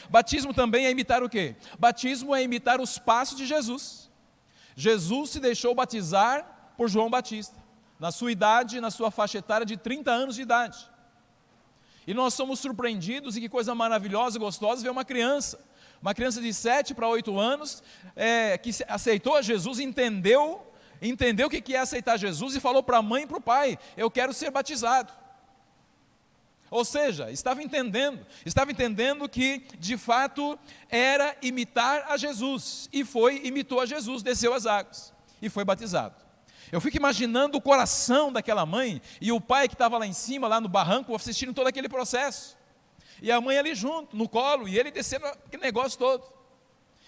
B: Batismo também é imitar o quê? Batismo é imitar os passos de Jesus. Jesus se deixou batizar por João Batista, na sua idade, na sua faixa etária de 30 anos de idade. E nós somos surpreendidos, e que coisa maravilhosa e gostosa ver uma criança de 7 para 8 anos, que aceitou a Jesus, entendeu o que é aceitar Jesus, e falou para a mãe e para o pai: eu quero ser batizado. Ou seja, estava entendendo que de fato era imitar a Jesus, e imitou a Jesus, desceu as águas e foi batizado. Eu fico imaginando o coração daquela mãe e o pai que estava lá em cima, lá no barranco, assistindo todo aquele processo, e a mãe ali junto, no colo, e ele descendo aquele negócio todo,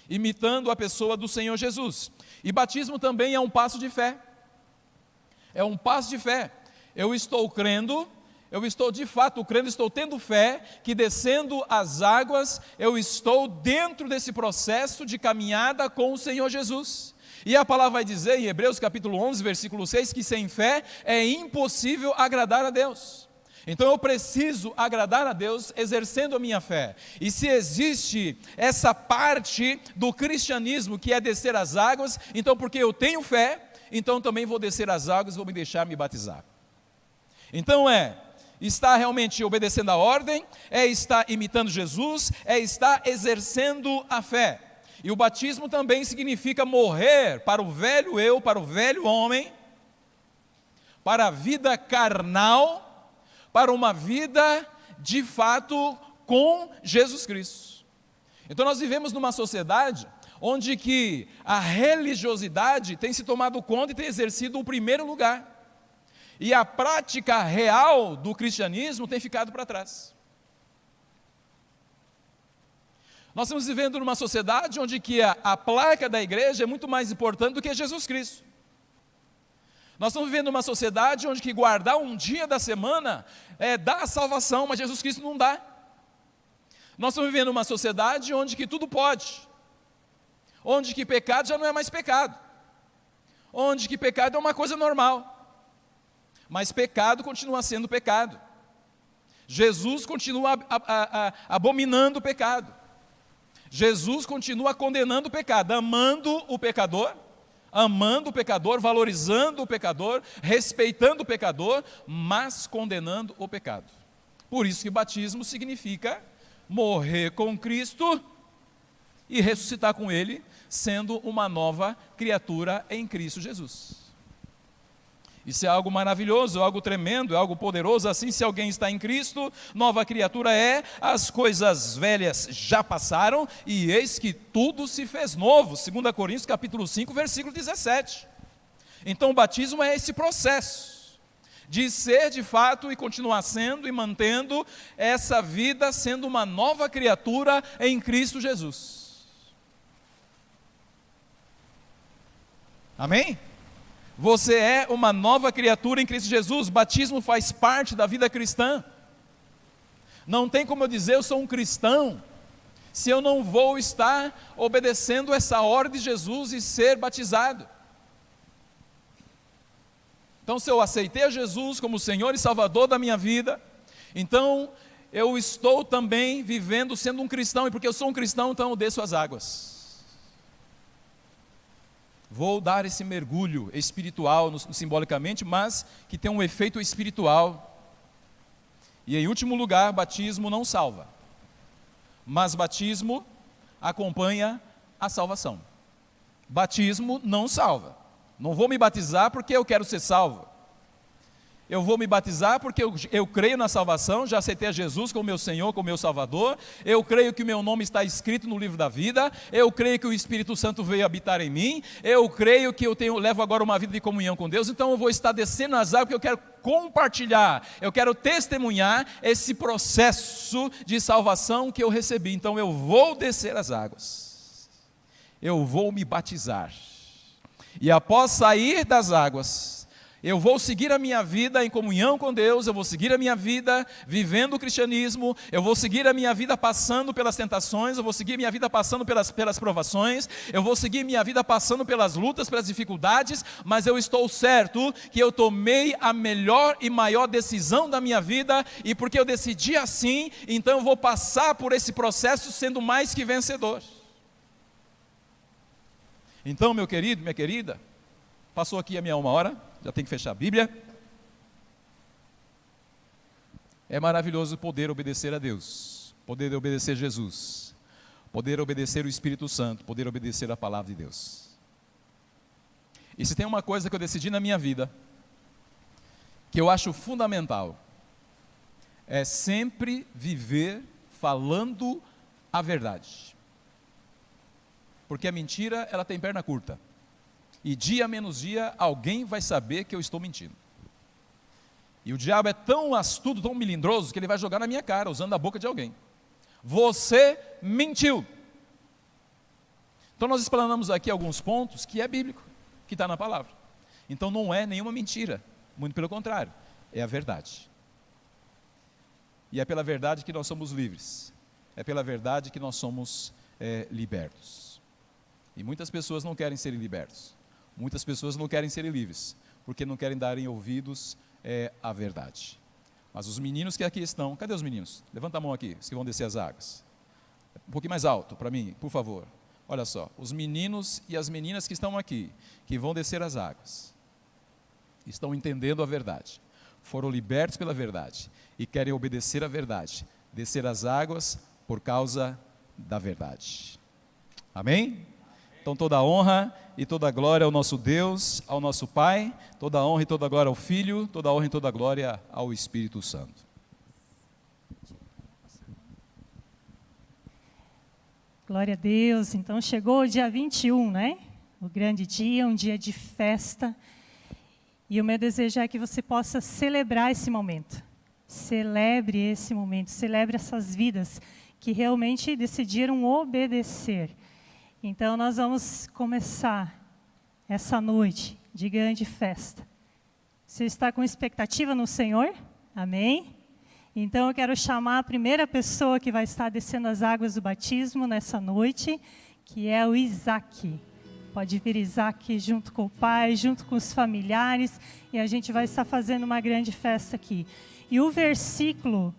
B: imitando a pessoa do Senhor Jesus. E batismo também é um passo de fé. Eu estou crendo, eu estou de fato crendo, estou tendo fé que descendo as águas, eu estou dentro desse processo de caminhada com o Senhor Jesus. E a palavra vai dizer em Hebreus capítulo 11, versículo 6, que sem fé é impossível agradar a Deus. Então eu preciso agradar a Deus exercendo a minha fé. E se existe essa parte do cristianismo que é descer as águas, então porque eu tenho fé, então também vou descer as águas e vou me deixar me batizar. Então está realmente obedecendo a ordem, está imitando Jesus, está exercendo a fé. E o batismo também significa morrer para o velho eu, para o velho homem, para a vida carnal, para uma vida de fato com Jesus Cristo. Então nós vivemos numa sociedade onde que a religiosidade tem se tomado conta e tem exercido o primeiro lugar. E a prática real do cristianismo tem ficado para trás. Nós estamos vivendo numa sociedade onde que a placa da igreja é muito mais importante do que Jesus Cristo. Nós estamos vivendo numa sociedade onde que guardar um dia da semana dá a salvação, mas Jesus Cristo não dá. Nós estamos vivendo numa sociedade onde que tudo pode, onde que pecado já não é mais pecado, onde que pecado é uma coisa normal, mas pecado continua sendo pecado. Jesus continua abominando o pecado. Jesus continua condenando o pecado, amando o pecador, valorizando o pecador, respeitando o pecador, mas condenando o pecado. Por isso que batismo significa morrer com Cristo e ressuscitar com Ele, sendo uma nova criatura em Cristo Jesus. Isso é algo maravilhoso, é algo tremendo, é algo poderoso. Assim, se alguém está em Cristo, nova criatura é, as coisas velhas já passaram, e eis que tudo se fez novo. 2 Coríntios capítulo 5, versículo 17. Então o batismo é esse processo, de ser de fato e continuar sendo e mantendo essa vida, sendo uma nova criatura em Cristo Jesus. Amém? Você é uma nova criatura em Cristo Jesus. Batismo faz parte da vida cristã. Não tem como eu dizer eu sou um cristão se eu não vou estar obedecendo essa ordem de Jesus e ser batizado. Então, se eu aceitei a Jesus como Senhor e Salvador da minha vida, então eu estou também vivendo sendo um cristão, e porque eu sou um cristão, então eu desço as águas. Vou dar esse mergulho espiritual, simbolicamente, mas que tem um efeito espiritual. E em último lugar, batismo não salva, mas batismo acompanha a salvação. Batismo não salva. Não vou me batizar porque eu quero ser salvo. Eu vou me batizar porque eu creio na salvação, já aceitei a Jesus como meu Senhor, como meu Salvador. Eu creio que o meu nome está escrito no livro da vida. Eu creio que o Espírito Santo veio habitar em mim. Eu creio que levo agora uma vida de comunhão com Deus. Então eu vou estar descendo as águas porque eu quero compartilhar, eu quero testemunhar esse processo de salvação que eu recebi. Então eu vou descer as águas. Eu vou me batizar. E após sair das águas, eu vou seguir a minha vida em comunhão com Deus, eu vou seguir a minha vida vivendo o cristianismo, eu vou seguir a minha vida passando pelas tentações, eu vou seguir a minha vida passando pelas provações, eu vou seguir a minha vida passando pelas lutas, pelas dificuldades, mas eu estou certo que eu tomei a melhor e maior decisão da minha vida, e porque eu decidi assim, então eu vou passar por esse processo sendo mais que vencedor. Então, meu querido, minha querida, passou aqui a minha 1 hora, já tem que fechar a Bíblia. É maravilhoso poder obedecer a Deus, poder obedecer Jesus, poder obedecer o Espírito Santo, poder obedecer a palavra de Deus. E se tem uma coisa que eu decidi na minha vida, que eu acho fundamental, é sempre viver falando a verdade. Porque a mentira, ela tem perna curta. E dia menos dia, alguém vai saber que eu estou mentindo. E o diabo é tão astuto, tão melindroso, que ele vai jogar na minha cara, usando a boca de alguém. Você mentiu. Então nós explanamos aqui alguns pontos que é bíblico, que está na palavra. Então não é nenhuma mentira, muito pelo contrário, é a verdade. E é pela verdade que nós somos livres. É pela verdade que nós somos libertos. E muitas pessoas não querem serem libertos. Muitas pessoas não querem serem livres, porque não querem darem ouvidos à verdade. Mas os meninos que aqui estão, cadê os meninos? Levanta a mão aqui, os que vão descer as águas. Um pouquinho mais alto para mim, por favor. Olha só, os meninos e as meninas que estão aqui, que vão descer as águas, estão entendendo a verdade, foram libertos pela verdade e querem obedecer a verdade, descer as águas por causa da verdade. Amém? Então toda a honra e toda a glória ao nosso Deus, ao nosso Pai, toda a honra e toda a glória ao Filho, toda a honra e toda a glória ao Espírito Santo.
C: Glória a Deus. Então chegou o dia 21, né? O grande dia, um dia de festa. E o meu desejo é que você possa celebrar esse momento. Celebre esse momento, celebre essas vidas que realmente decidiram obedecer. Então nós vamos começar essa noite de grande festa. Você está com expectativa no Senhor? Amém? Então eu quero chamar a primeira pessoa que vai estar descendo as águas do batismo nessa noite, que é o Isaac. Pode vir Isaac junto com o pai, junto com os familiares, e a gente vai estar fazendo uma grande festa aqui. E o versículo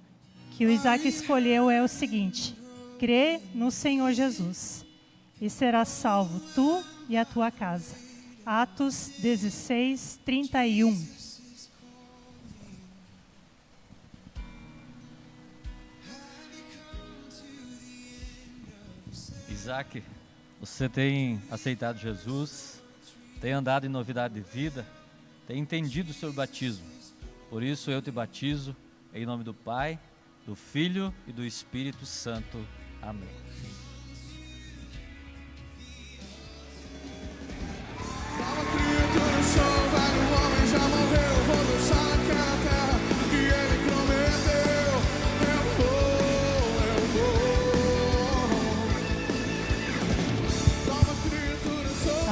C: que o Isaac escolheu é o seguinte: crê no Senhor Jesus e serás salvo, tu e a tua casa. Atos 16, 31.
A: Isaac, você tem aceitado Jesus, tem andado em novidade de vida, tem entendido sobre o batismo. Por isso eu te batizo em nome do Pai, do Filho e do Espírito Santo. Amém.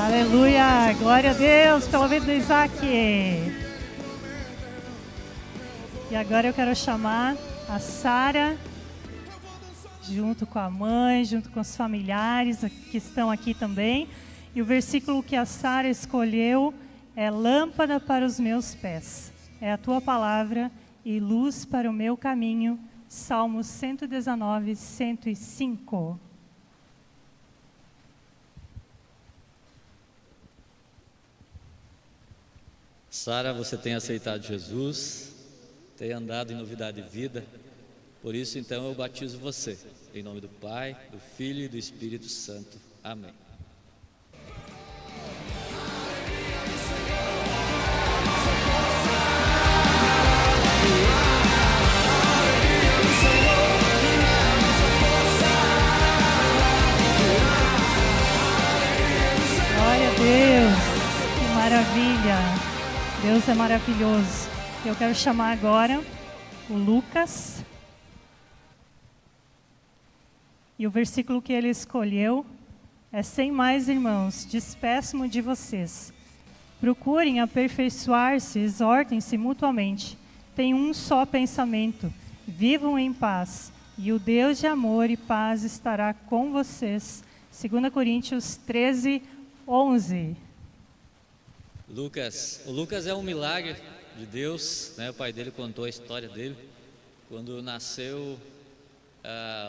C: Aleluia, glória a Deus pela vida do Isaac. E agora eu quero chamar a Sara, junto com a mãe, junto com os familiares que estão aqui também. E o versículo que a Sara escolheu é: lâmpada para os meus pés, é a tua palavra e luz para o meu caminho. Salmos 119, 105.
A: Sara, você tem aceitado Jesus, tem andado em novidade de vida, por isso então eu batizo você, em nome do Pai, do Filho e do Espírito Santo. Amém.
C: Glória a Deus, que maravilha. Deus é maravilhoso. Eu quero chamar agora o Lucas. E o versículo que ele escolheu é: sem mais, irmãos, despeço-me de vocês. Procurem aperfeiçoar-se, exortem-se mutuamente. Tenham um só pensamento. Vivam em paz. E o Deus de amor e paz estará com vocês. 2 Coríntios 13, 11.
A: O Lucas é um milagre de Deus, né? O pai dele contou a história dele. Quando nasceu,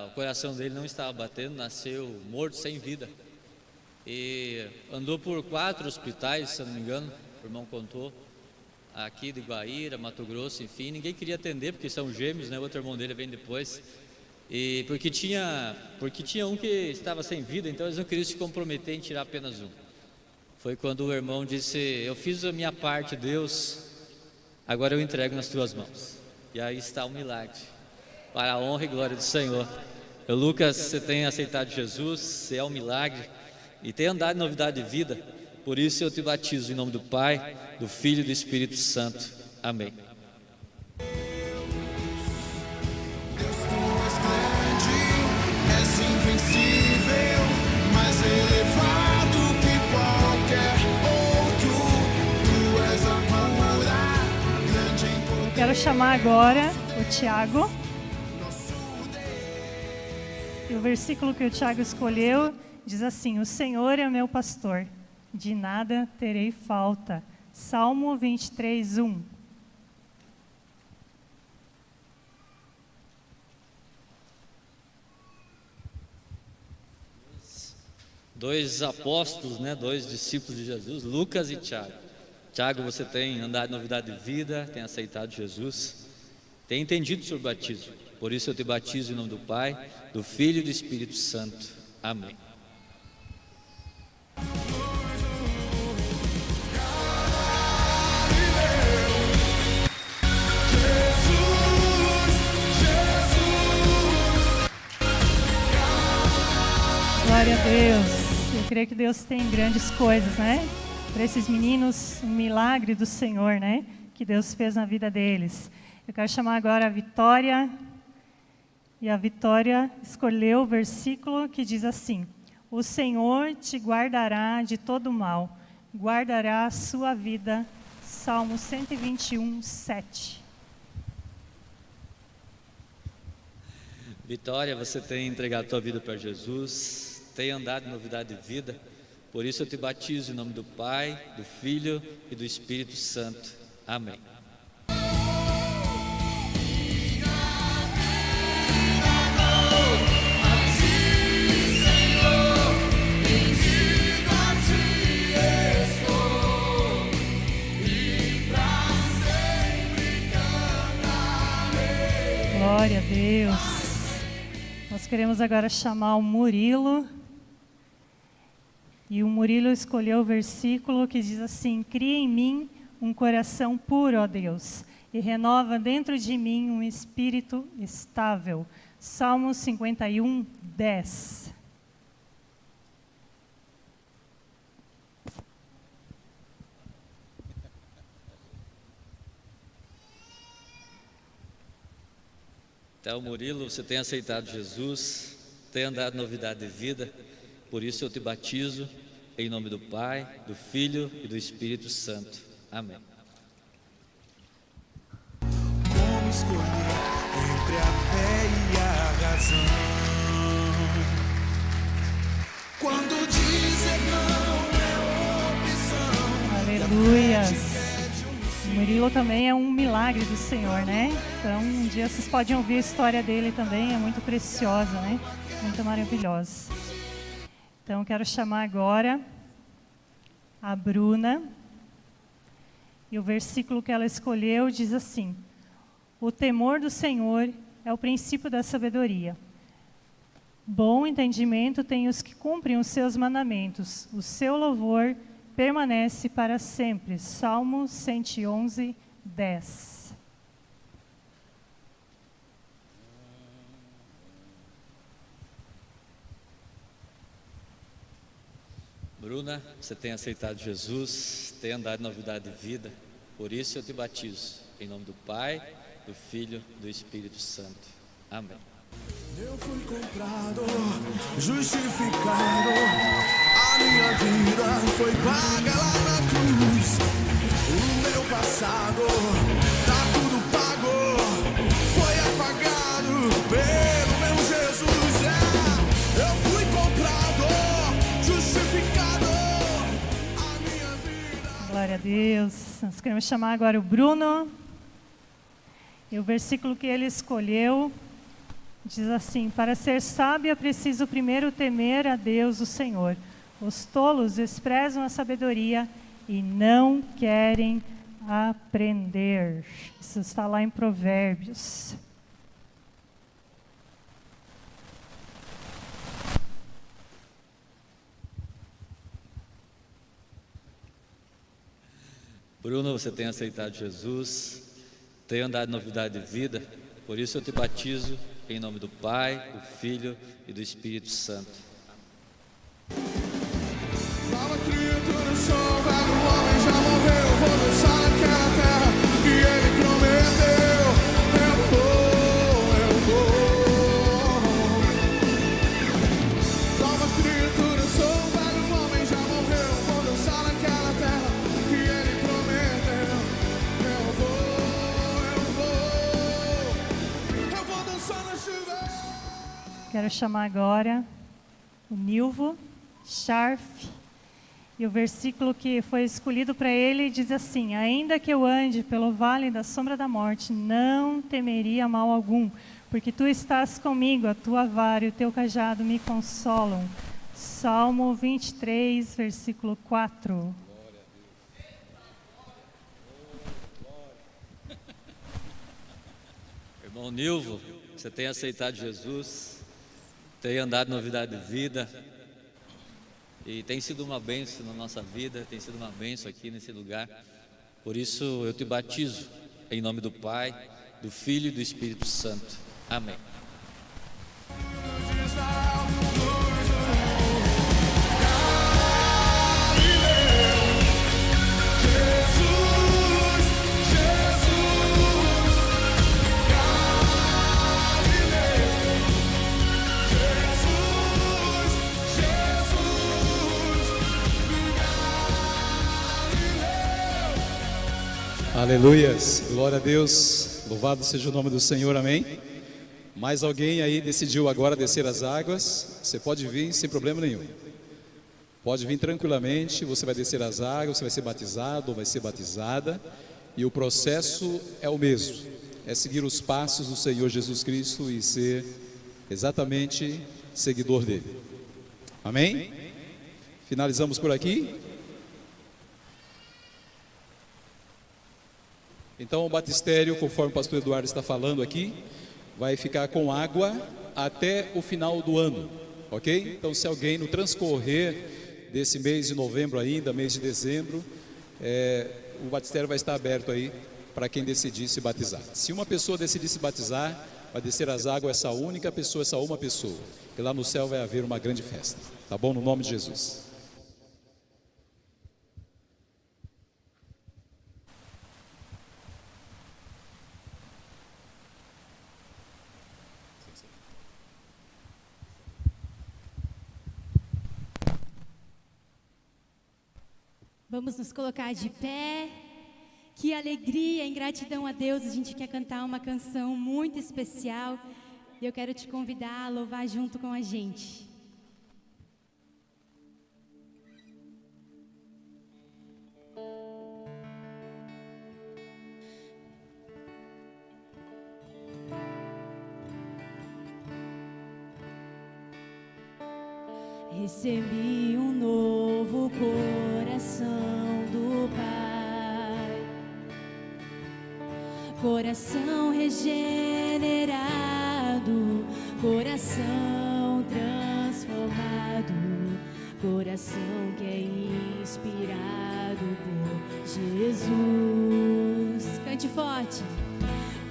A: o coração dele não estava batendo, nasceu morto, sem vida. E andou por 4 hospitais, se eu não me engano, o irmão contou, aqui de Guaíra, Mato Grosso, enfim. Ninguém queria atender, porque são gêmeos, né? O outro irmão dele vem depois. E porque tinha um que estava sem vida, então eles não queriam se comprometer em tirar apenas um. Foi quando o irmão disse: eu fiz a minha parte, Deus, agora eu entrego nas tuas mãos. E aí está o milagre, para a honra e glória do Senhor. Lucas, você tem aceitado Jesus, você é um milagre e tem andado em novidade de vida. Por isso eu te batizo em nome do Pai, do Filho e do Espírito Santo. Amém.
C: Quero chamar agora o Tiago. E o versículo que o Tiago escolheu diz assim: o Senhor é meu pastor, de nada terei falta. Salmo 23, 1.
A: Dois apóstolos, né? Dois discípulos de Jesus, Lucas e Tiago. Tiago, você tem andado em novidade de vida, tem aceitado Jesus, tem entendido sobre o batismo. Por isso eu te batizo em nome do Pai, do Filho e do Espírito Santo. Amém.
C: Glória a Deus. Eu creio que Deus tem grandes coisas, né? Para esses meninos, um milagre do Senhor, né? Que Deus fez na vida deles. Eu quero chamar agora a Vitória. E a Vitória escolheu o versículo que diz assim: o Senhor te guardará de todo mal, guardará a sua vida. Salmo 121, 7.
A: Vitória, você tem entregado a tua vida para Jesus, tem andado em novidade de vida, por isso eu te batizo em nome do Pai, do Filho e do Espírito Santo. Amém.
C: Glória a Deus. Nós queremos agora chamar o Murilo. E o Murilo escolheu o versículo que diz assim: cria em mim um coração puro, ó Deus, e renova dentro de mim um espírito estável. Salmo 51, 10.
A: Então, Murilo, você tem aceitado Jesus, tem andado em novidade de vida, por isso eu te batizo em nome do Pai, do Filho e do Espírito Santo. Amém.
D: Como escolher entre a fé e a razão? Quando dizer não é opção.
C: Aleluias. O Murilo também é um milagre do Senhor, né? Então, um dia vocês podem ouvir a história dele também, é muito preciosa, né? Muito maravilhosa. Então, quero chamar agora a Bruna. E o versículo que ela escolheu diz assim: o temor do Senhor é o princípio da sabedoria. Bom entendimento tem os que cumprem os seus mandamentos. O seu louvor permanece para sempre. Salmo 111, 10.
A: Bruna, você tem aceitado Jesus, tem andado em novidade de vida, por isso eu te batizo em nome do Pai, do Filho e do Espírito Santo. Amém.
D: Eu fui comprado, justificado, a minha vida foi paga lá na cruz. O meu passado tá tudo pago, foi apagado pelo meu Jesus. Eu fui comprado, justificado, a minha vida.
C: Glória a Deus. Nós queremos chamar agora o Bruno. E o versículo que ele escolheu diz assim: para ser sábio é preciso primeiro temer a Deus, o Senhor. Os tolos desprezam a sabedoria e não querem aprender. Isso está lá em Provérbios.
A: Bruno, você tem aceitado Jesus, tem andado em novidade de vida, por isso eu te batizo em nome do Pai, do Filho e do Espírito Santo.
D: Nova criatura sou, velho homem já morreu, vou dançar naquela terra que ele prometeu. Eu vou. Nova criatura sou, velho homem já morreu, vou dançar naquela terra que ele prometeu. Eu vou dançar na chuva.
C: Quero chamar agora o Nilvo. Scharf. E o versículo que foi escolhido para ele diz assim: ainda que eu ande pelo vale da sombra da morte, não temeria mal algum, porque tu estás comigo, a tua vara e o teu cajado me consolam. Salmo 23, versículo 4.
A: Irmão Nilvo, você tem aceitado Jesus, tem andado na novidade de vida, e tem sido uma bênção na nossa vida, tem sido uma bênção aqui nesse lugar. Por isso eu te batizo em nome do Pai, do Filho e do Espírito Santo. Amém.
B: Aleluias, glória a Deus, louvado seja o nome do Senhor, amém. Mais alguém aí decidiu agora descer as águas? Você pode vir sem problema nenhum, pode vir tranquilamente. Você vai descer as águas, você vai ser batizado ou vai ser batizada, e o processo é o mesmo, é seguir os passos do Senhor Jesus Cristo e ser exatamente seguidor dele, amém? Finalizamos por aqui. Então o batistério, conforme o pastor Eduardo está falando aqui, vai ficar com água até o final do ano, ok? Então se alguém no transcorrer desse mês de novembro ainda, mês de dezembro, o batistério vai estar aberto aí para quem decidir se batizar. Se uma pessoa decidir se batizar, vai descer as águas essa única pessoa, essa uma pessoa, e lá no céu vai haver uma grande festa, tá bom? No nome de Jesus.
E: Vamos nos colocar de pé. Que alegria, em gratidão a Deus, a gente quer cantar uma canção muito especial. E eu quero te convidar a louvar junto com a gente. Recebi um novo coração do Pai, coração regenerado, coração transformado, coração que é inspirado por Jesus. Cante forte.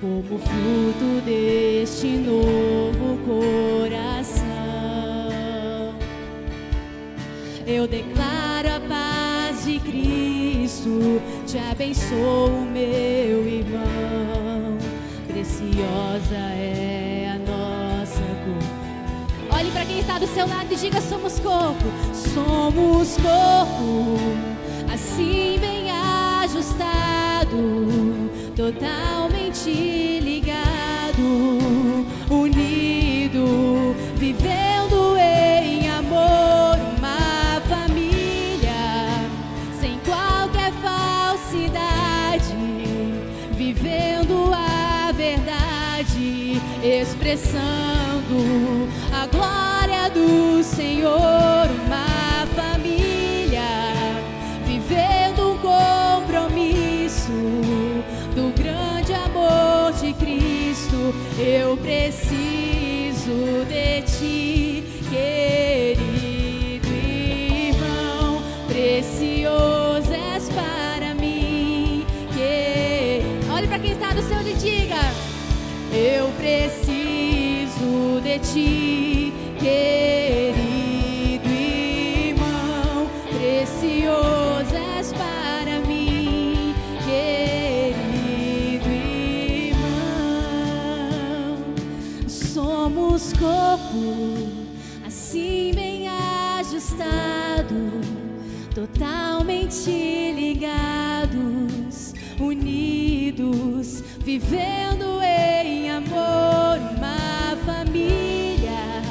E: Como fruto deste novo coração, eu declaro a paz de Cristo, te abençoo, meu irmão. Preciosa é a nossa cor. Olhe para quem está do seu lado e diga: somos corpo, somos corpo, assim bem ajustado, totalmente ligado, unido, vivendo em amor. Vivendo a verdade, expressando a glória do Senhor. Uma família, vivendo um compromisso do grande amor de Cristo. Eu preciso de ti, querido irmão, precioso és para mim. Olhe para quem está do seu e diga: eu preciso de ti, querido irmão, precioso és para mim, querido irmão. Somos corpo, assim bem ajustado, totalmente ligados, unidos, vivendo em amor. Uma família,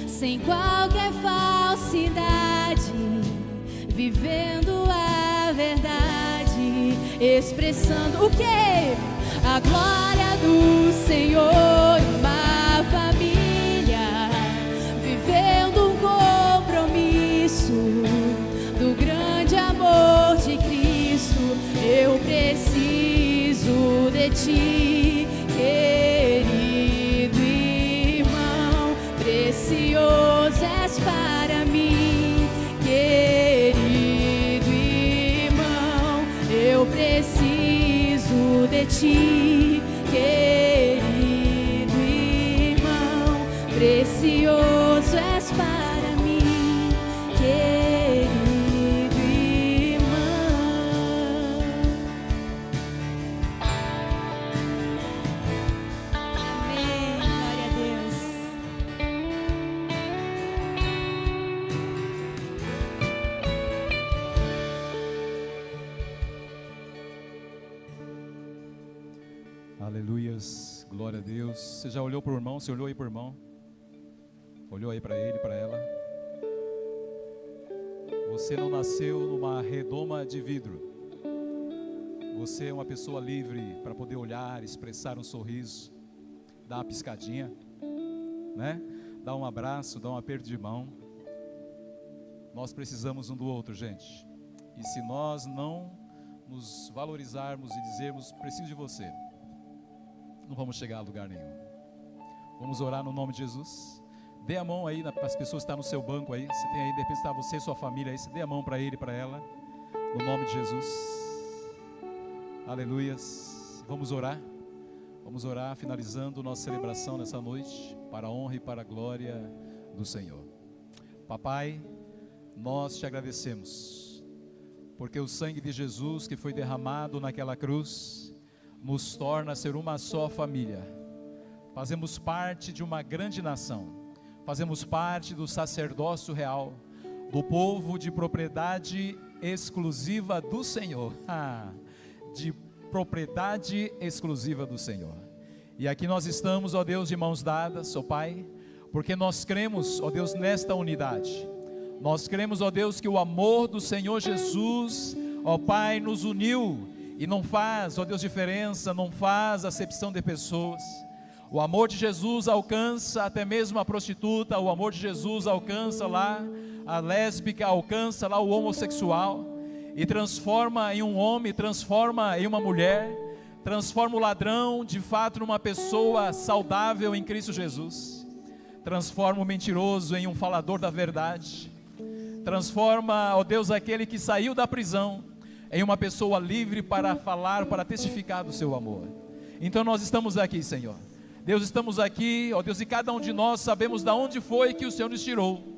E: sem qualquer falsidade, vivendo a verdade, expressando o quê? A glória do Senhor, uma família, vivendo um compromisso do grande amor de Cristo. Eu preciso de ti, querido irmão, precioso és para mim, querido irmão, eu preciso de ti, querido irmão, precioso és para mim, querido irmão.
C: Amém. Glória a Deus.
B: Aleluias, glória a Deus. Você já olhou para o irmão? Você olhou aí para o irmão? Olhou aí para ele, para ela? Você não nasceu numa redoma de vidro. Você é uma pessoa livre para poder olhar, expressar um sorriso, dar uma piscadinha, né? Dar um abraço, dar um aperto de mão. Nós precisamos um do outro, gente. E se nós não nos valorizarmos e dizermos, preciso de você, não vamos chegar a lugar nenhum. Vamos orar no nome de Jesus. Dê a mão aí para as pessoas que estão no seu banco aí. Você tem aí, de repente está você e sua família aí. Você dê a mão para ele e para ela, no nome de Jesus. Aleluias. Vamos orar. Vamos orar, finalizando nossa celebração nessa noite, para a honra e para a glória do Senhor. Papai, nós te agradecemos, porque o sangue de Jesus que foi derramado naquela cruz nos torna a ser uma só família. Fazemos parte de uma grande nação, fazemos parte do sacerdócio real, do povo de propriedade exclusiva do Senhor, de propriedade exclusiva do Senhor. E aqui nós estamos, ó Deus, de mãos dadas, ó Pai, porque nós cremos, ó Deus, nesta unidade. Nós cremos, ó Deus, que o amor do Senhor Jesus, ó Pai, nos uniu. E não faz, ó Deus, diferença, não faz acepção de pessoas. O amor de Jesus alcança até mesmo a prostituta, o amor de Jesus alcança lá a lésbica, alcança lá o homossexual, e transforma em um homem, transforma em uma mulher, transforma o ladrão de fato numa pessoa saudável em Cristo Jesus, transforma o mentiroso em um falador da verdade, transforma, ó Deus, aquele que saiu da prisão em uma pessoa livre para falar, para testificar do seu amor. Então nós estamos aqui, Senhor. Deus, estamos aqui, ó Deus, e cada um de nós sabemos de onde foi que o Senhor nos tirou.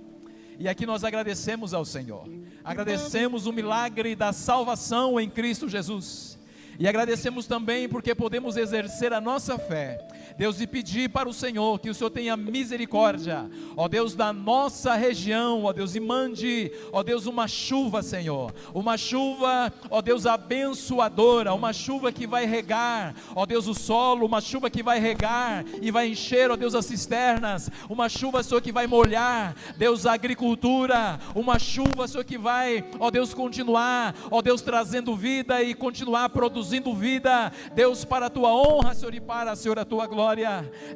B: E aqui nós agradecemos ao Senhor. Agradecemos o milagre da salvação em Cristo Jesus. E agradecemos também porque podemos exercer a nossa fé, Deus, e pedir para o Senhor que o Senhor tenha misericórdia, ó Deus, da nossa região, ó Deus, e mande, ó Deus, uma chuva, Senhor, uma chuva, ó Deus, abençoadora, uma chuva que vai regar, ó Deus, o solo, uma chuva que vai regar e vai encher, ó Deus, as cisternas, uma chuva, Senhor, que vai molhar, Deus, a agricultura, uma chuva, Senhor, que vai, ó Deus, continuar, ó Deus, trazendo vida e continuar produzindo vida, Deus, para a tua honra, Senhor, e para, Senhor, a tua glória.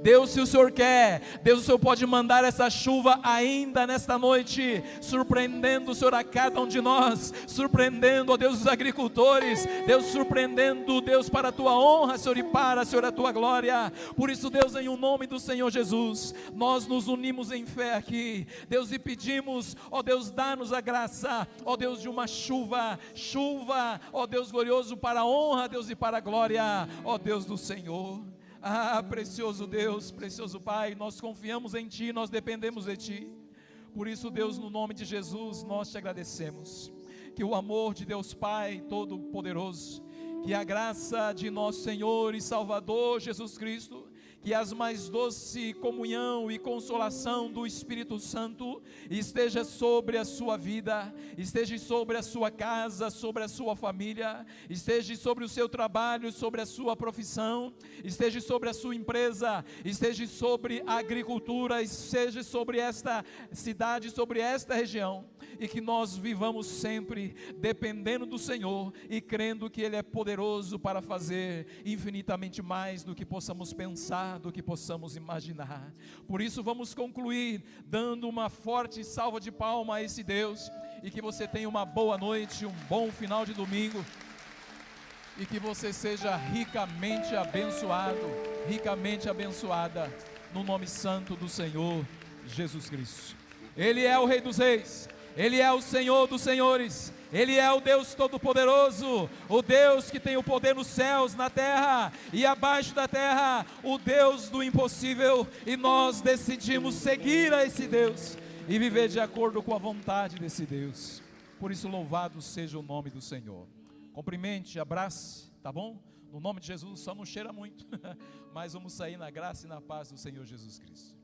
B: Deus, se o Senhor quer, Deus, o Senhor pode mandar essa chuva ainda nesta noite, surpreendendo, Senhor, a cada um de nós, surpreendendo, ó Deus, os agricultores, Deus, surpreendendo, Deus, para a tua honra, Senhor, e para, Senhor, a tua glória. Por isso, Deus, em o nome do Senhor Jesus, nós nos unimos em fé aqui, Deus, e pedimos, ó Deus, dá-nos a graça, ó Deus, de uma chuva, ó Deus glorioso, para a honra, Deus, e para a glória, ó Deus do Senhor. Precioso Deus, precioso Pai, nós confiamos em Ti, nós dependemos de Ti. Por isso, Deus, no nome de Jesus, nós te agradecemos. Que o amor de Deus Pai Todo-Poderoso, que a graça de nosso Senhor e Salvador Jesus Cristo, que as mais doce comunhão e consolação do Espírito Santo esteja sobre a sua vida, esteja sobre a sua casa, sobre a sua família, esteja sobre o seu trabalho, sobre a sua profissão, esteja sobre a sua empresa, esteja sobre a agricultura, esteja sobre esta cidade, sobre esta região, e que nós vivamos sempre dependendo do Senhor e crendo que Ele é poderoso para fazer infinitamente mais do que possamos pensar, do que possamos imaginar. Por isso vamos concluir dando uma forte salva de palmas a esse Deus, e que você tenha uma boa noite, um bom final de domingo, e que você seja ricamente abençoado, ricamente abençoada, no nome santo do Senhor Jesus Cristo. Ele é o Rei dos Reis, Ele é o Senhor dos Senhores, Ele é o Deus Todo-Poderoso, o Deus que tem o poder nos céus, na terra e abaixo da terra, o Deus do impossível, e nós decidimos seguir a esse Deus e viver de acordo com a vontade desse Deus. Por isso, louvado seja o nome do Senhor. Cumprimente, abrace, tá bom? No nome de Jesus, só não cheira muito, mas vamos sair na graça e na paz do Senhor Jesus Cristo.